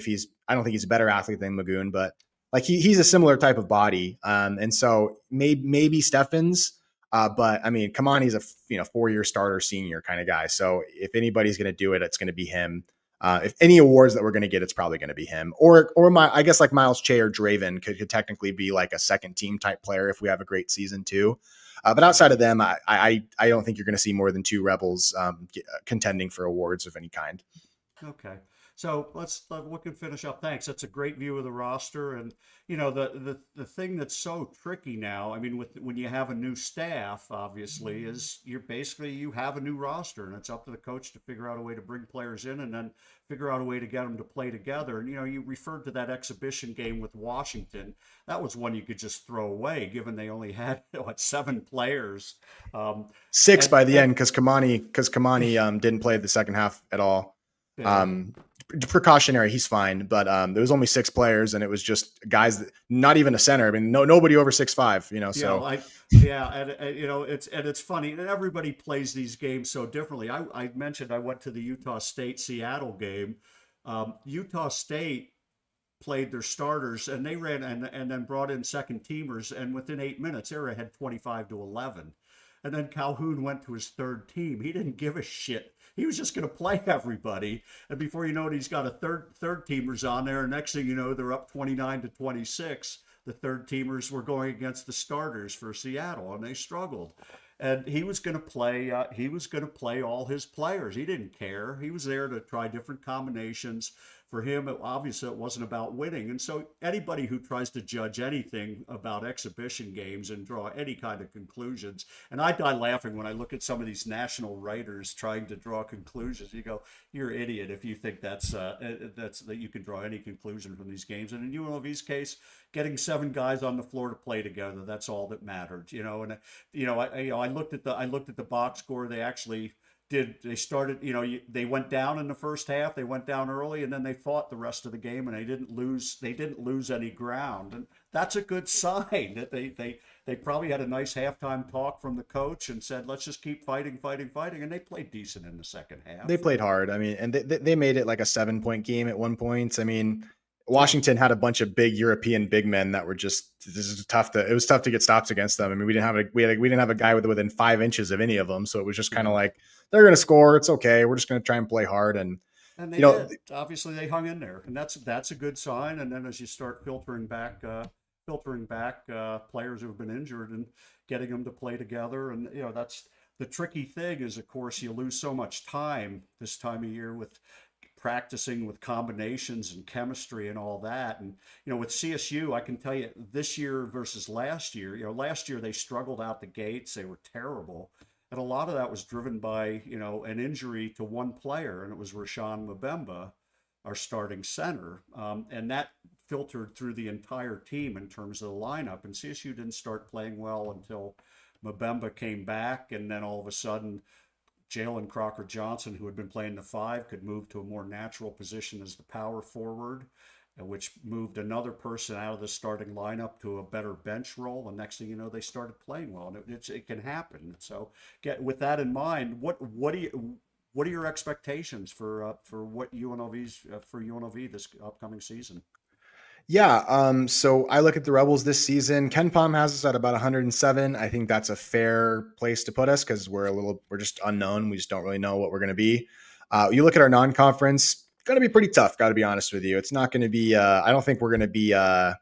I don't think he's a better athlete than Magoon, but like he's a similar type of body. And so maybe Steffens. But I mean, Kamani's a 4-year starter, senior kind of guy. So if anybody's going to do it, it's going to be him. If any awards that we're going to get, it's probably going to be him, or I guess like Miles Che or Draven could technically be like a second team type player if we have a great season too. But outside of them, I don't think you're going to see more than 2 Rebels contending for awards of any kind. Okay. So we can finish up. Thanks. That's a great view of the roster. And you know, the thing that's so tricky now, I mean, with when you have a new staff, obviously, is you have a new roster, and it's up to the coach to figure out a way to bring players in and then figure out a way to get them to play together. And you know, you referred to that exhibition game with Washington. That was one you could just throw away, given they only had what 7 players. Six And by the end because Kamani didn't play the second half at all. yeah. Precautionary, he's fine, but there was only 6 players, and it was just guys that, not even a center. I mean, nobody over 6'5", you know. So And you know, it's funny, and everybody plays these games so differently. I mentioned I went to the Utah State Seattle game. Utah State played their starters, and they ran and then brought in second teamers, and within 8 minutes, they were ahead 25-11. And then Calhoun went to his third team. He didn't give a shit. He was just going to play everybody. And before you know it, he's got a third teamers on there. And next thing you know, they're up 29-26. The third teamers were going against the starters for Seattle, and they struggled. And he was going to play. He was going to play all his players. He didn't care. He was there to try different combinations. For him, obviously, it wasn't about winning. And so anybody who tries to judge anything about exhibition games and draw any kind of conclusions, and I die laughing when I look at some of these national writers trying to draw conclusions. You go, you're an idiot if you think that you can draw any conclusion from these games. And in UNLV's case, getting 7 guys on the floor to play together, that's all that mattered. You know, and I looked at the box score. They started, they went down in the first half, they went down early, and then they fought the rest of the game, and they didn't lose any ground. And that's a good sign that they probably had a nice halftime talk from the coach and said, let's just keep fighting. And they played decent in the second half. they played hard. I mean, and they made it like a 7-point game at one point. I mean, Washington had a bunch of big European big men that were just, it was tough to get stops against them. I mean, we didn't have a guy within 5 inches of any of them. So it was just kind of like, they're going to score. It's okay. We're just going to try and play hard. And they did. Obviously they hung in there, and that's a good sign. And then as you start filtering back players who have been injured and getting them to play together. And, that's the tricky thing is, of course, you lose so much time this time of year with practicing with combinations and chemistry and all that. And, with CSU, I can tell you this year versus last year, last year they struggled out the gates. They were terrible. And a lot of that was driven by, an injury to one player, and it was Rashawn Mbemba, our starting center. And that filtered through the entire team in terms of the lineup. And CSU didn't start playing well until Mbemba came back. And then all of a sudden, Jalen Crocker Johnson, who had been playing the 5, could move to a more natural position as the power forward, which moved another person out of the starting lineup to a better bench role. And next thing you know, they started playing well, and it can happen. So, with that in mind, what are your expectations for UNLV this upcoming season? Yeah. So I look at the Rebels this season. Ken Palm has us at about 107. I think that's a fair place to put us because we're just unknown. We just don't really know what we're going to be. You look at our non-conference, going to be pretty tough. Got to be honest with you. It's not going to be, I don't think we're going to be a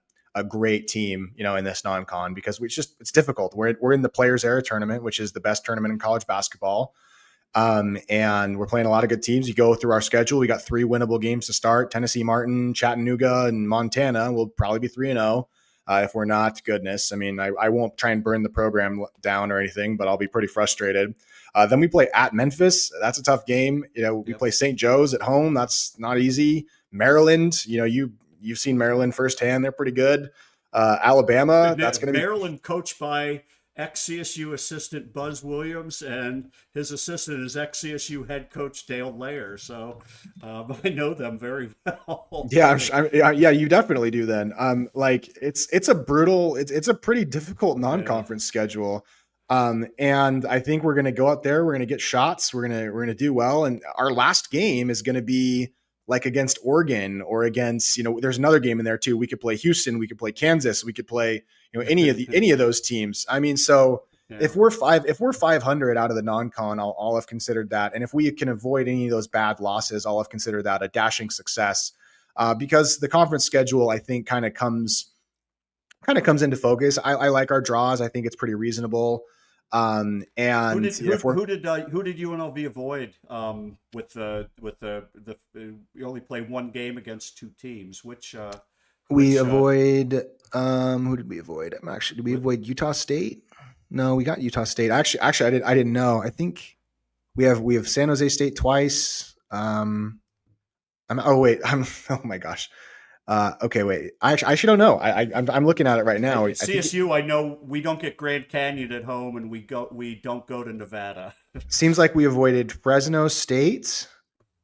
great team, in this non-con because it's difficult. We're in the Players Era tournament, which is the best tournament in college basketball. And we're playing a lot of good teams. You go through our schedule. We got 3 winnable games to start: Tennessee, Martin, Chattanooga, and Montana. We'll probably be 3-0. If we're not, goodness. I mean, I won't try and burn the program down or anything, but I'll be pretty frustrated. Then we play at Memphis. That's a tough game. We play St. Joe's at home. That's not easy. Maryland, you've seen Maryland firsthand. They're pretty good. Alabama, that's going to be Maryland, coached by ex-CSU assistant Buzz Williams, and his assistant is ex-CSU head coach Dale Layer. So I know them very well. Yeah, yeah, you definitely do. Then, it's a brutal, it's a pretty difficult non-conference schedule. And I think we're going to go out there. We're going to get shots. We're going to do well. And our last game is going to be like against Oregon or against, there's another game in there too. We could play Houston. We could play Kansas. We could play, any of those teams. I mean, so if we're 500 out of the non-con, I'll have considered that. And if we can avoid any of those bad losses, I'll have considered that a dashing success. Because the conference schedule, I think, kind of comes into focus. I like our draws. I think it's pretty reasonable. Who And did if we're who did UNLV avoid with the we only play one game against two teams. we Which avoid who did we avoid? Did we with, avoid Utah State? No, we got Utah State. Actually, I didn't know. I think we have San Jose State twice. Oh wait, oh my gosh. Okay, wait. I actually don't know. I'm looking at it right now. I think it CSU, I know we don't get Grand Canyon at home, and we don't go to Nevada. seems like we avoided Fresno State,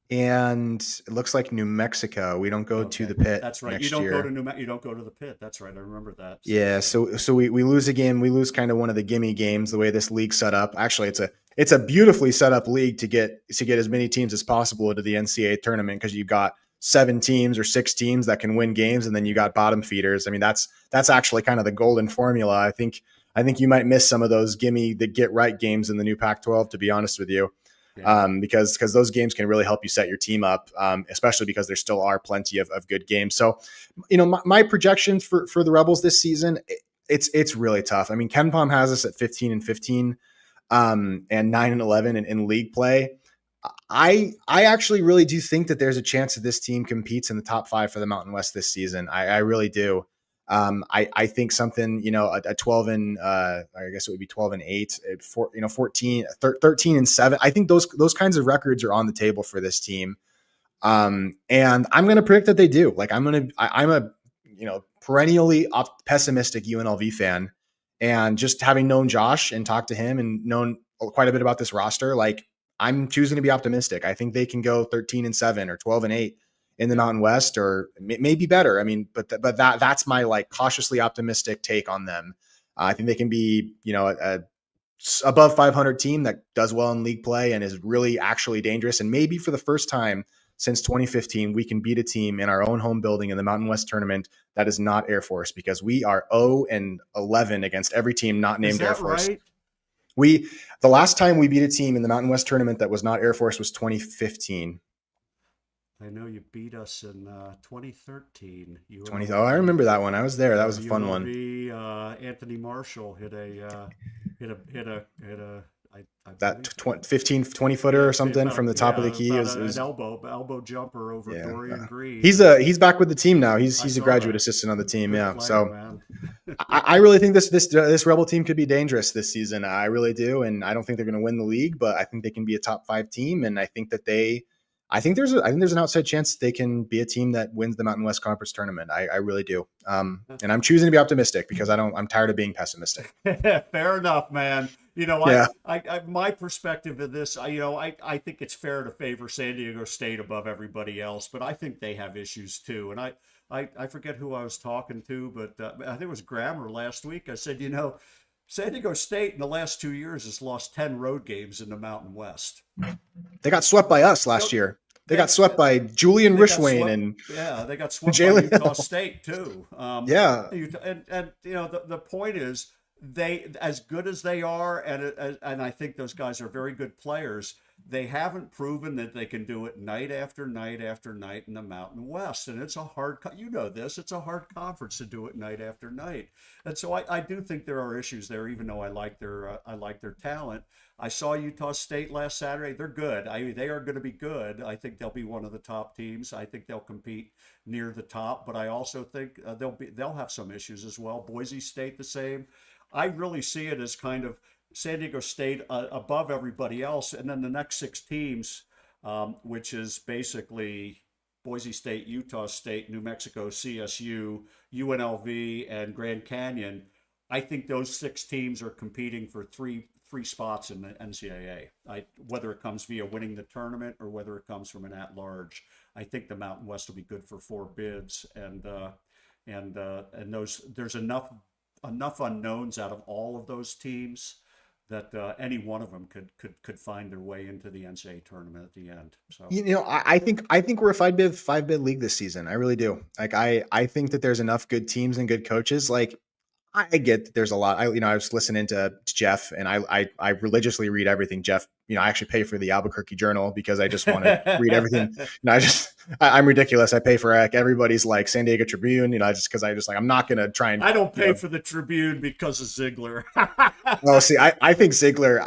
and it looks like New Mexico. We don't go to Okay, the pit that's right. next year. You don't go to the pit. That's right. I remember that. Yeah, so we lose again. We lose kind of one of the gimme games the way this league's set up. Actually, it's a beautifully set up league to get as many teams as possible into the NCAA tournament because you've got 7 teams or 6 teams that can win games, and then you got bottom feeders. I mean, that's actually kind of the golden formula. I think you might miss some of those gimme the get right games in the new Pac-12. To be honest with you, Yeah. because those games can really help you set your team up, especially because there still are plenty of good games. So, my projections for the Rebels this season, it's really tough. I mean, Ken Palm has us at 15-15, and 9-11 in league play. I actually really do think that there's a chance that this team competes in the top 5 for the Mountain West this season. I really do. I think something, a 12 and I guess it would be 12-8, 14, 13-7. I think those kinds of records are on the table for this team. And I'm going to predict that they do. Like I'm a, perennially pessimistic UNLV fan, and just having known Josh and talked to him and known quite a bit about this roster, like I'm choosing to be optimistic. I think they can go 13-7 or 12-8 in the Mountain West, or maybe better. I mean, but that's my like cautiously optimistic take on them. I think they can be, a above 500 team that does well in league play and is really actually dangerous. And maybe for the first time since 2015, we can beat a team in our own home building in the Mountain West tournament that is not Air Force, because we are 0-11 against every team not named Air Force. Right? The last time we beat a team in the Mountain West tournament that was not Air Force was 2015. I know you beat us in 2013. Oh, I remember that one. I was there. That was a fun one. Anthony Marshall hit a That 15, 20 footer or something from the top of the key. An elbow jumper over Dorian Green. He's back with the team now. He's a graduate assistant on the team. Good player, so I really think this Rebel team could be dangerous this season. I really do, and I don't think they're going to win the league, but I think they can be a top 5 team, and I think there's an outside chance they can be a team that wins the Mountain West Conference tournament. I really do. And I'm choosing to be optimistic because I'm tired of being pessimistic. Fair enough, man. My perspective of this, I think it's fair to favor San Diego State above everybody else, but I think they have issues too. And I forget who I was talking to, but I think it was Grammer last week. I said, San Diego State in the last 2 years has lost 10 road games in the Mountain West. They got swept by us last year. They got swept by Julian Rishwain they got swept by Utah State too. And the point is, they, as good as they are, and I think those guys are very good players, they haven't proven that they can do it night after night after night in the Mountain West. And it's a hard, it's a hard conference to do it night after night. And so I do think there are issues there, even though I like their talent. I saw Utah State last Saturday. They're good. They are going to be good. I think they'll be one of the top teams. I think they'll compete near the top, but I also think they'll have some issues as well. Boise State the same. I really see it as kind of San Diego State above everybody else, and then the next 6 teams, which is basically Boise State, Utah State, New Mexico, CSU, UNLV, and Grand Canyon. I think those 6 teams are competing for three spots in the NCAA. Whether it comes via winning the tournament or whether it comes from an at-large, I think the Mountain West will be good for 4 bids, and there's enough unknowns out of all of those teams that any one of them could find their way into the NCAA tournament at the end. So I think we're a 5 bid league this season. I really do. Like I think that there's enough good teams and good coaches. Like I get that there's a lot. I was listening to Jeff, and I religiously read everything Jeff. I actually pay for the Albuquerque Journal because I just want to read everything. I'm ridiculous. I pay for everybody's like San Diego Tribune. Just because I'm not gonna try and. I don't pay for the Tribune because of Ziegler. Well, see, I think Ziegler.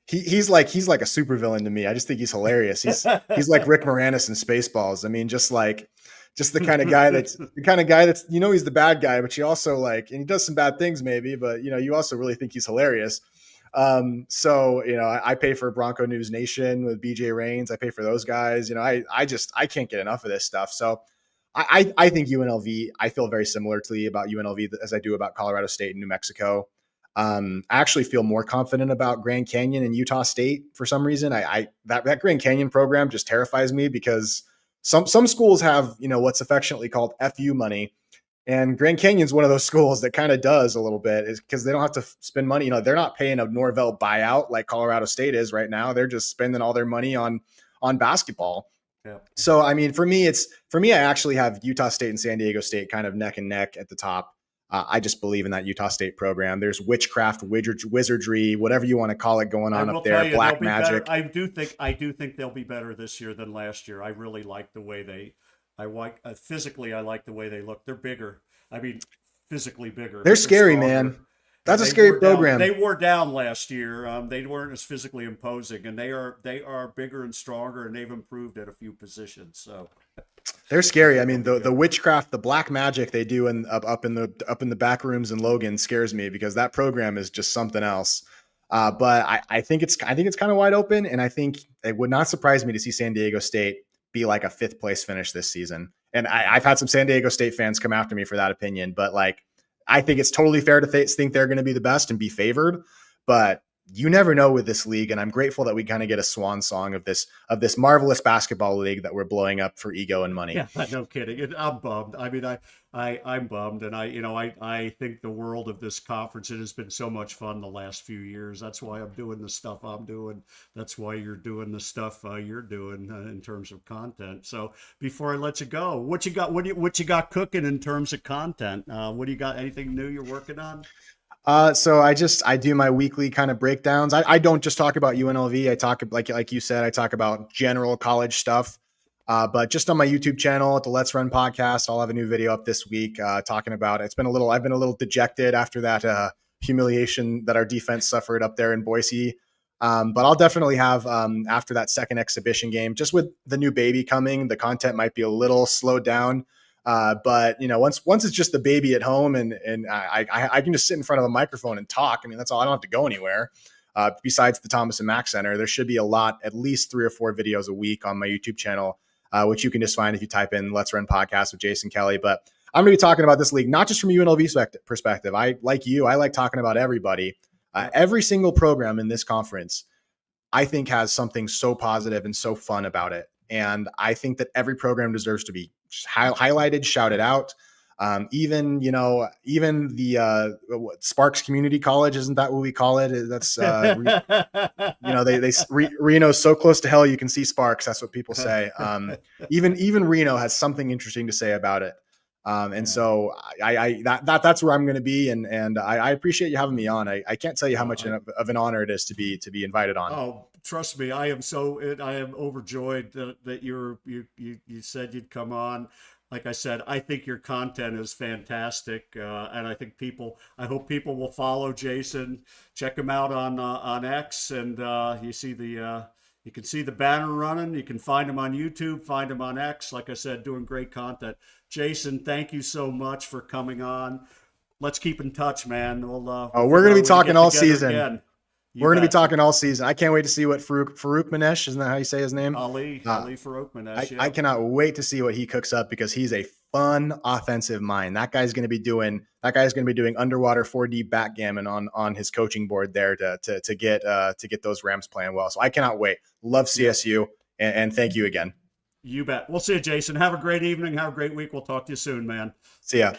He's like a supervillain to me. I just think he's hilarious. He's like Rick Moranis in Spaceballs. I mean, just the kind of guy that's he's the bad guy, but you also and he does some bad things maybe, but you also really think he's hilarious. So I pay for Bronco News Nation with BJ Rains. I pay for those guys. I can't get enough of this stuff. So I think UNLV. I feel very similarly about UNLV as I do about Colorado State and New Mexico. I actually feel more confident about Grand Canyon and Utah State for some reason. That Grand Canyon program just terrifies me because some schools have, what's affectionately called FU money. And Grand Canyon's one of those schools that kind of does a little bit, is because they don't have to spend money. They're not paying a Norvell buyout like Colorado State is right now. They're just spending all their money on basketball. Yeah. So, I mean, for me, I actually have Utah State and San Diego State kind of neck and neck at the top. I just believe in that Utah State program. There's witchcraft, wizardry, whatever you want to call it, going on up there. Black magic. I do think they'll be better this year than last year. I really like the way physically. I like the way they look. They're bigger. I mean, physically bigger. They're scary, stronger. Man. That's a scary program. They wore down last year. They weren't as physically imposing, and they are bigger and stronger, and they've improved at a few positions. So. They're scary. I mean, the witchcraft, the black magic they do up in the back rooms in Logan scares me because that program is just something else. But I think it's kind of wide open, and I think it would not surprise me to see San Diego State be like a 5th place finish this season. And I've had some San Diego State fans come after me for that opinion, but I think it's totally fair to think they're going to be the best and be favored. But you never know with this league, and I'm grateful that we kind of get a swan song of this marvelous basketball league that we're blowing up for ego and money. Yeah, no kidding. I'm bummed. I mean, I'm bummed, and I think the world of this conference. It has been so much fun the last few years. That's why I'm doing the stuff I'm doing. That's why you're doing the stuff you're doing in terms of content. So before I let you go, what you got cooking in terms of content? What do you got? Anything new you're working on? So I do my weekly kind of breakdowns. I don't just talk about UNLV. I talk like you said, I talk about general college stuff. But just on my YouTube channel at the Let's Run podcast, I'll have a new video up this week talking about it. I've been a little dejected after that humiliation that our defense suffered up there in Boise. But I'll definitely have after that second exhibition game, just with the new baby coming, the content might be a little slowed down. But once it's just the baby at home and I can just sit in front of a microphone and talk. I mean, that's all. I don't have to go anywhere. Besides the Thomas and Mack Center, there should be at least 3 or 4 videos a week on my YouTube channel, which you can just find if you type in Let's Run Podcast with Jason Kelly. But I'm going to be talking about this league, not just from UNLV perspective. I like talking about everybody. Every single program in this conference, I think, has something so positive and so fun about it. And I think that every program deserves to be highlighted, shouted out. Even the Sparks Community College, isn't that what we call it? That's Reno's so close to hell you can see sparks. That's what people say. Even Reno has something interesting to say about it. So that's where I'm going to be, and I appreciate you having me on. I can't tell you how much of an honor it is to be invited on. Oh, trust me, I am overjoyed that you said you'd come on. Like I said, I think your content is fantastic, and I hope people will follow Jason. Check him out on X, and you can see the banner running. You can find him on YouTube, find him on X. Like I said, doing great content. Jason, thank you so much for coming on. Let's keep in touch, man. We're going to be talking all season. Again. We're going to be talking all season. I can't wait to see what Farouk Manesh, isn't that how you say his name? Ali Farouk Manesh. I cannot wait to see what he cooks up because he's a fun offensive mind. That guy's going to be doing underwater 4D backgammon on his coaching board there to get those Rams playing well. So I cannot wait. Love CSU and thank you again. You bet. We'll see you, Jason. Have a great evening. Have a great week. We'll talk to you soon, man. See ya.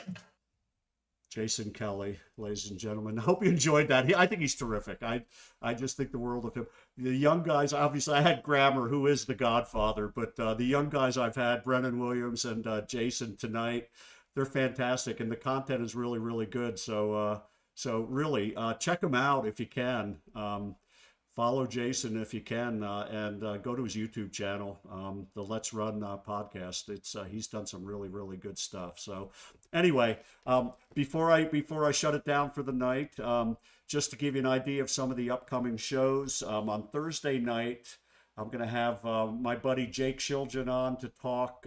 Jason Kelly, ladies and gentlemen. I hope you enjoyed that. I think he's terrific. I just think the world of him. The young guys, obviously, I had Grammer, who is the godfather, but the young guys I've had, Brennan Williams and Jason tonight, they're fantastic, and the content is really, really good. So So really, check him out if you can. Follow Jason if you can, and go to his YouTube channel, the Let's Run podcast. It's he's done some really really good stuff. So anyway, before I shut it down for the night, just to give you an idea of some of the upcoming shows, on Thursday night, I'm going to have my buddy Jake Shiljan on to talk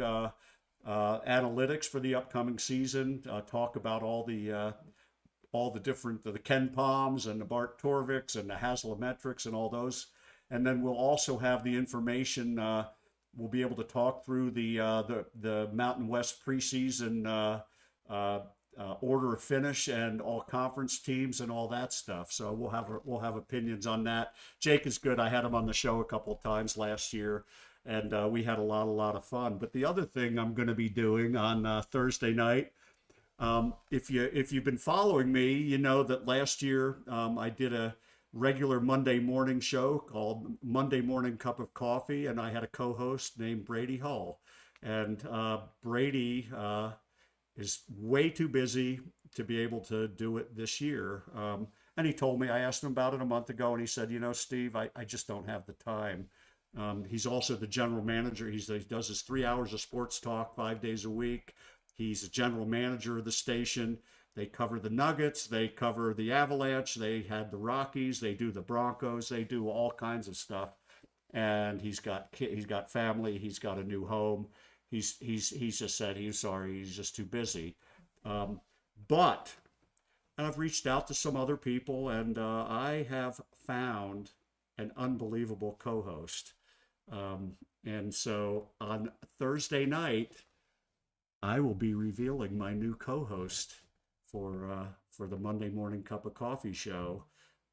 analytics for the upcoming season. Talk about all the different, the Ken Palms and the Bart Torviks and the Haslametrics and all those. And then we'll also have the information. We'll be able to talk through the Mountain West preseason order of finish and all conference teams and all that stuff. So we'll have opinions on that. Jake is good. I had him on the show a couple of times last year, and we had a lot of fun. But the other thing I'm going to be doing on Thursday night, if you've been following me, you know that last year I did a regular Monday morning show called Monday Morning Cup of Coffee, and I had a co-host named Brady Hall. And Brady is way too busy to be able to do it this year. And he told me, I asked him about it a month ago, and he said, Steve, I just don't have the time. He's also the general manager. He does his 3 hours of sports talk 5 days a week. He's a general manager of the station. They cover the Nuggets. They cover the Avalanche. They had the Rockies. They do the Broncos. They do all kinds of stuff. And he's got family. He's got a new home. He's just said he's sorry. He's just too busy. But I've reached out to some other people, and I have found an unbelievable co-host. And so on Thursday night, I will be revealing my new co-host for the Monday Morning Cup of Coffee show.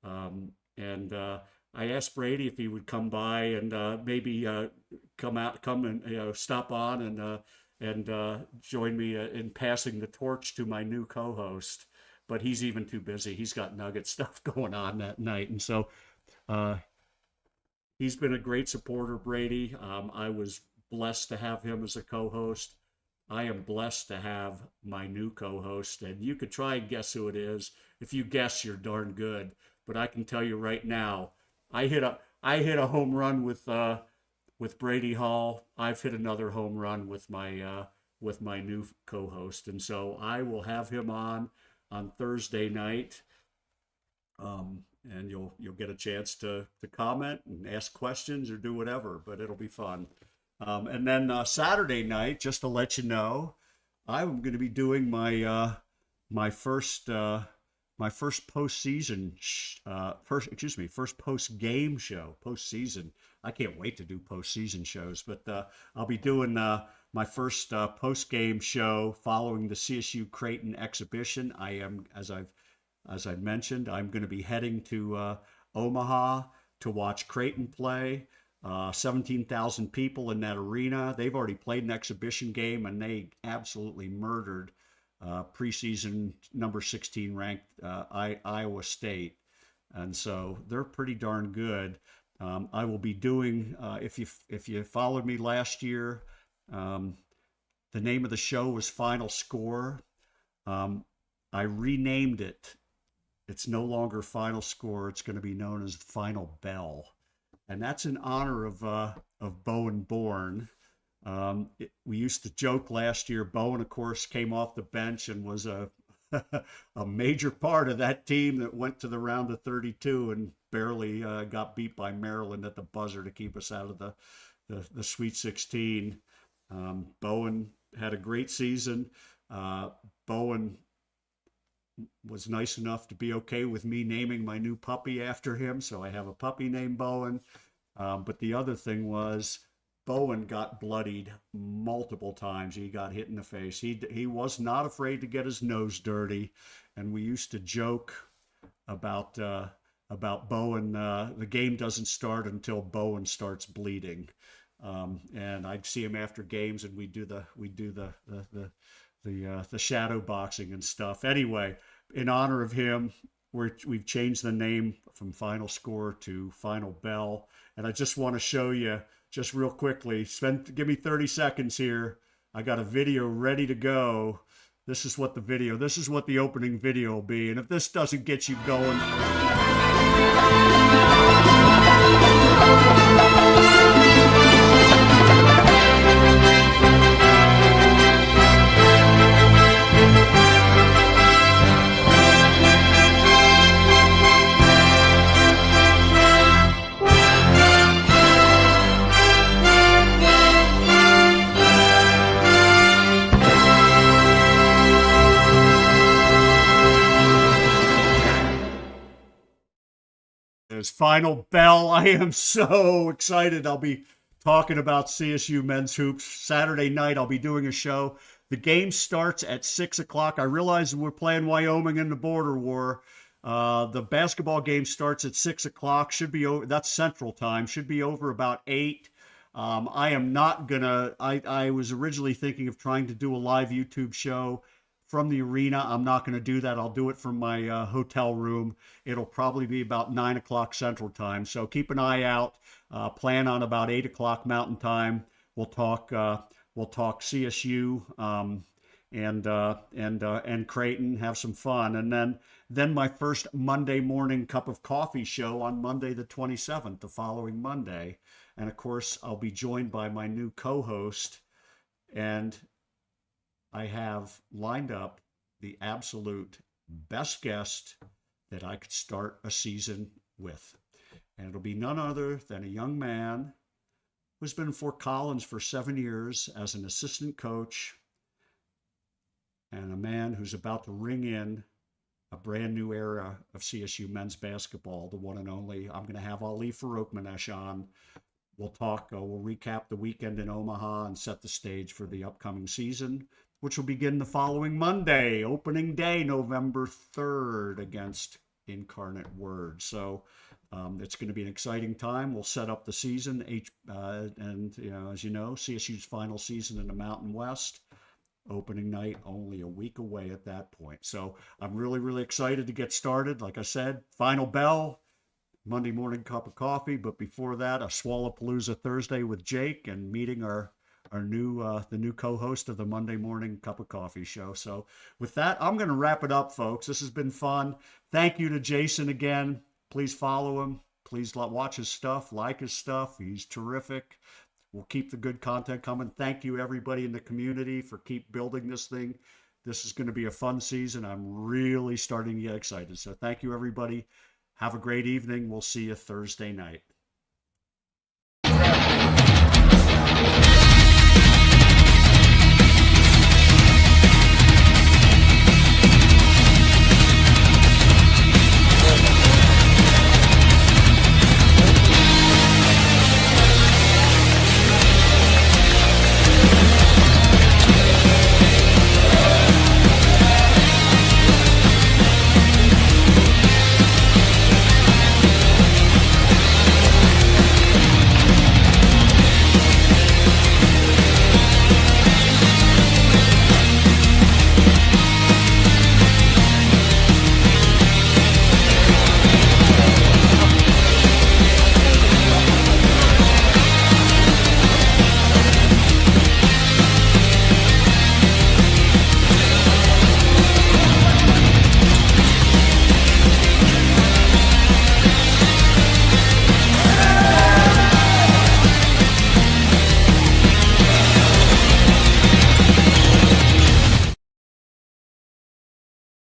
And I asked Brady if he would come by and maybe come and stop on and join me in passing the torch to my new co-host. But he's even too busy. He's got Nugget stuff going on that night. And so he's been a great supporter, Brady. I was blessed to have him as a co-host. I am blessed to have my new co-host, and you could try and guess who it is. If you guess, you're darn good. But I can tell you right now, I hit a home run with Brady Hall. I've hit another home run with my new co-host, and so I will have him on Thursday night, and you'll get a chance to comment and ask questions or do whatever. But it'll be fun. And then Saturday night, just to let you know, I'm going to be doing my first postseason, first post game show, postseason. I can't wait to do postseason shows, but I'll be doing my first post game show following the CSU Creighton exhibition. I am, as I've mentioned, I'm going to be heading to Omaha to watch Creighton play. 17,000 people in that arena. They've already played an exhibition game, and they absolutely murdered preseason number 16 ranked Iowa State. And so they're pretty darn good. I will be doing, if you followed me last year, the name of the show was Final Score. I renamed it. It's no longer Final Score. It's going to be known as Final Bell. And that's in honor of Bowen Bourne. We used to joke last year. Bowen, of course, came off the bench and was a major part of that team that went to the round of 32 and barely got beat by Maryland at the buzzer to keep us out of the Sweet 16. Bowen had a great season. Bowen was nice enough to be okay with me naming my new puppy after him, so I have a puppy named Bowen. But the other thing was Bowen got bloodied multiple times. He got hit in the face. He was not afraid to get his nose dirty, and we used to joke about Bowen. The game doesn't start until Bowen starts bleeding, and I'd see him after games, and we do the shadow boxing and stuff. Anyway, in honor of him, we've changed the name from Final Score to Final Bell. And I just want to show you, just real quickly, give me 30 seconds here. I got a video ready to go This is what the opening video will be. And if this doesn't get you going, his final bell. I am so excited. I'll be talking about CSU men's hoops. Saturday night, I'll be doing a show. The game starts at 6 o'clock. I realize we're playing Wyoming in the border war. The basketball game starts at 6 o'clock. Should be over. That's Central Time. Should be over about 8. I am not gonna. I was originally thinking of trying to do a live YouTube show from the arena. I'm not going to do that. I'll do it from my hotel room. It'll probably be about 9 o'clock Central Time. So keep an eye out. Plan on about 8 o'clock Mountain Time. We'll talk CSU and Creighton. Have some fun, and then my first Monday morning cup of coffee show on Monday the 27th, the following Monday, and of course I'll be joined by my new co-host, and I have lined up the absolute best guest that I could start a season with. And it'll be none other than a young man who's been in Fort Collins for 7 years as an assistant coach, and a man who's about to ring in a brand new era of CSU men's basketball, the one and only. I'm going to have Ali Faroukmanesh on. We'll talk, we'll recap the weekend in Omaha and set the stage for the upcoming season, which will begin the following Monday, opening day, November 3rd, against Incarnate Word. So it's going to be an exciting time. We'll set up the season, and as you know, CSU's final season in the Mountain West. Opening night only a week away at that point. So I'm really, really excited to get started. Like I said, final bell, Monday morning cup of coffee. But before that, a Swollapalooza Thursday with Jake, and meeting the new co-host of the Monday morning cup of coffee show. So with that, I'm going to wrap it up, folks. This has been fun. Thank you to Jason again. Please follow him. Please watch his stuff, like his stuff. He's terrific. We'll keep the good content coming. Thank you, everybody in the community, for keep building this thing. This is going to be a fun season. I'm really starting to get excited. So thank you, everybody. Have a great evening. We'll see you Thursday night.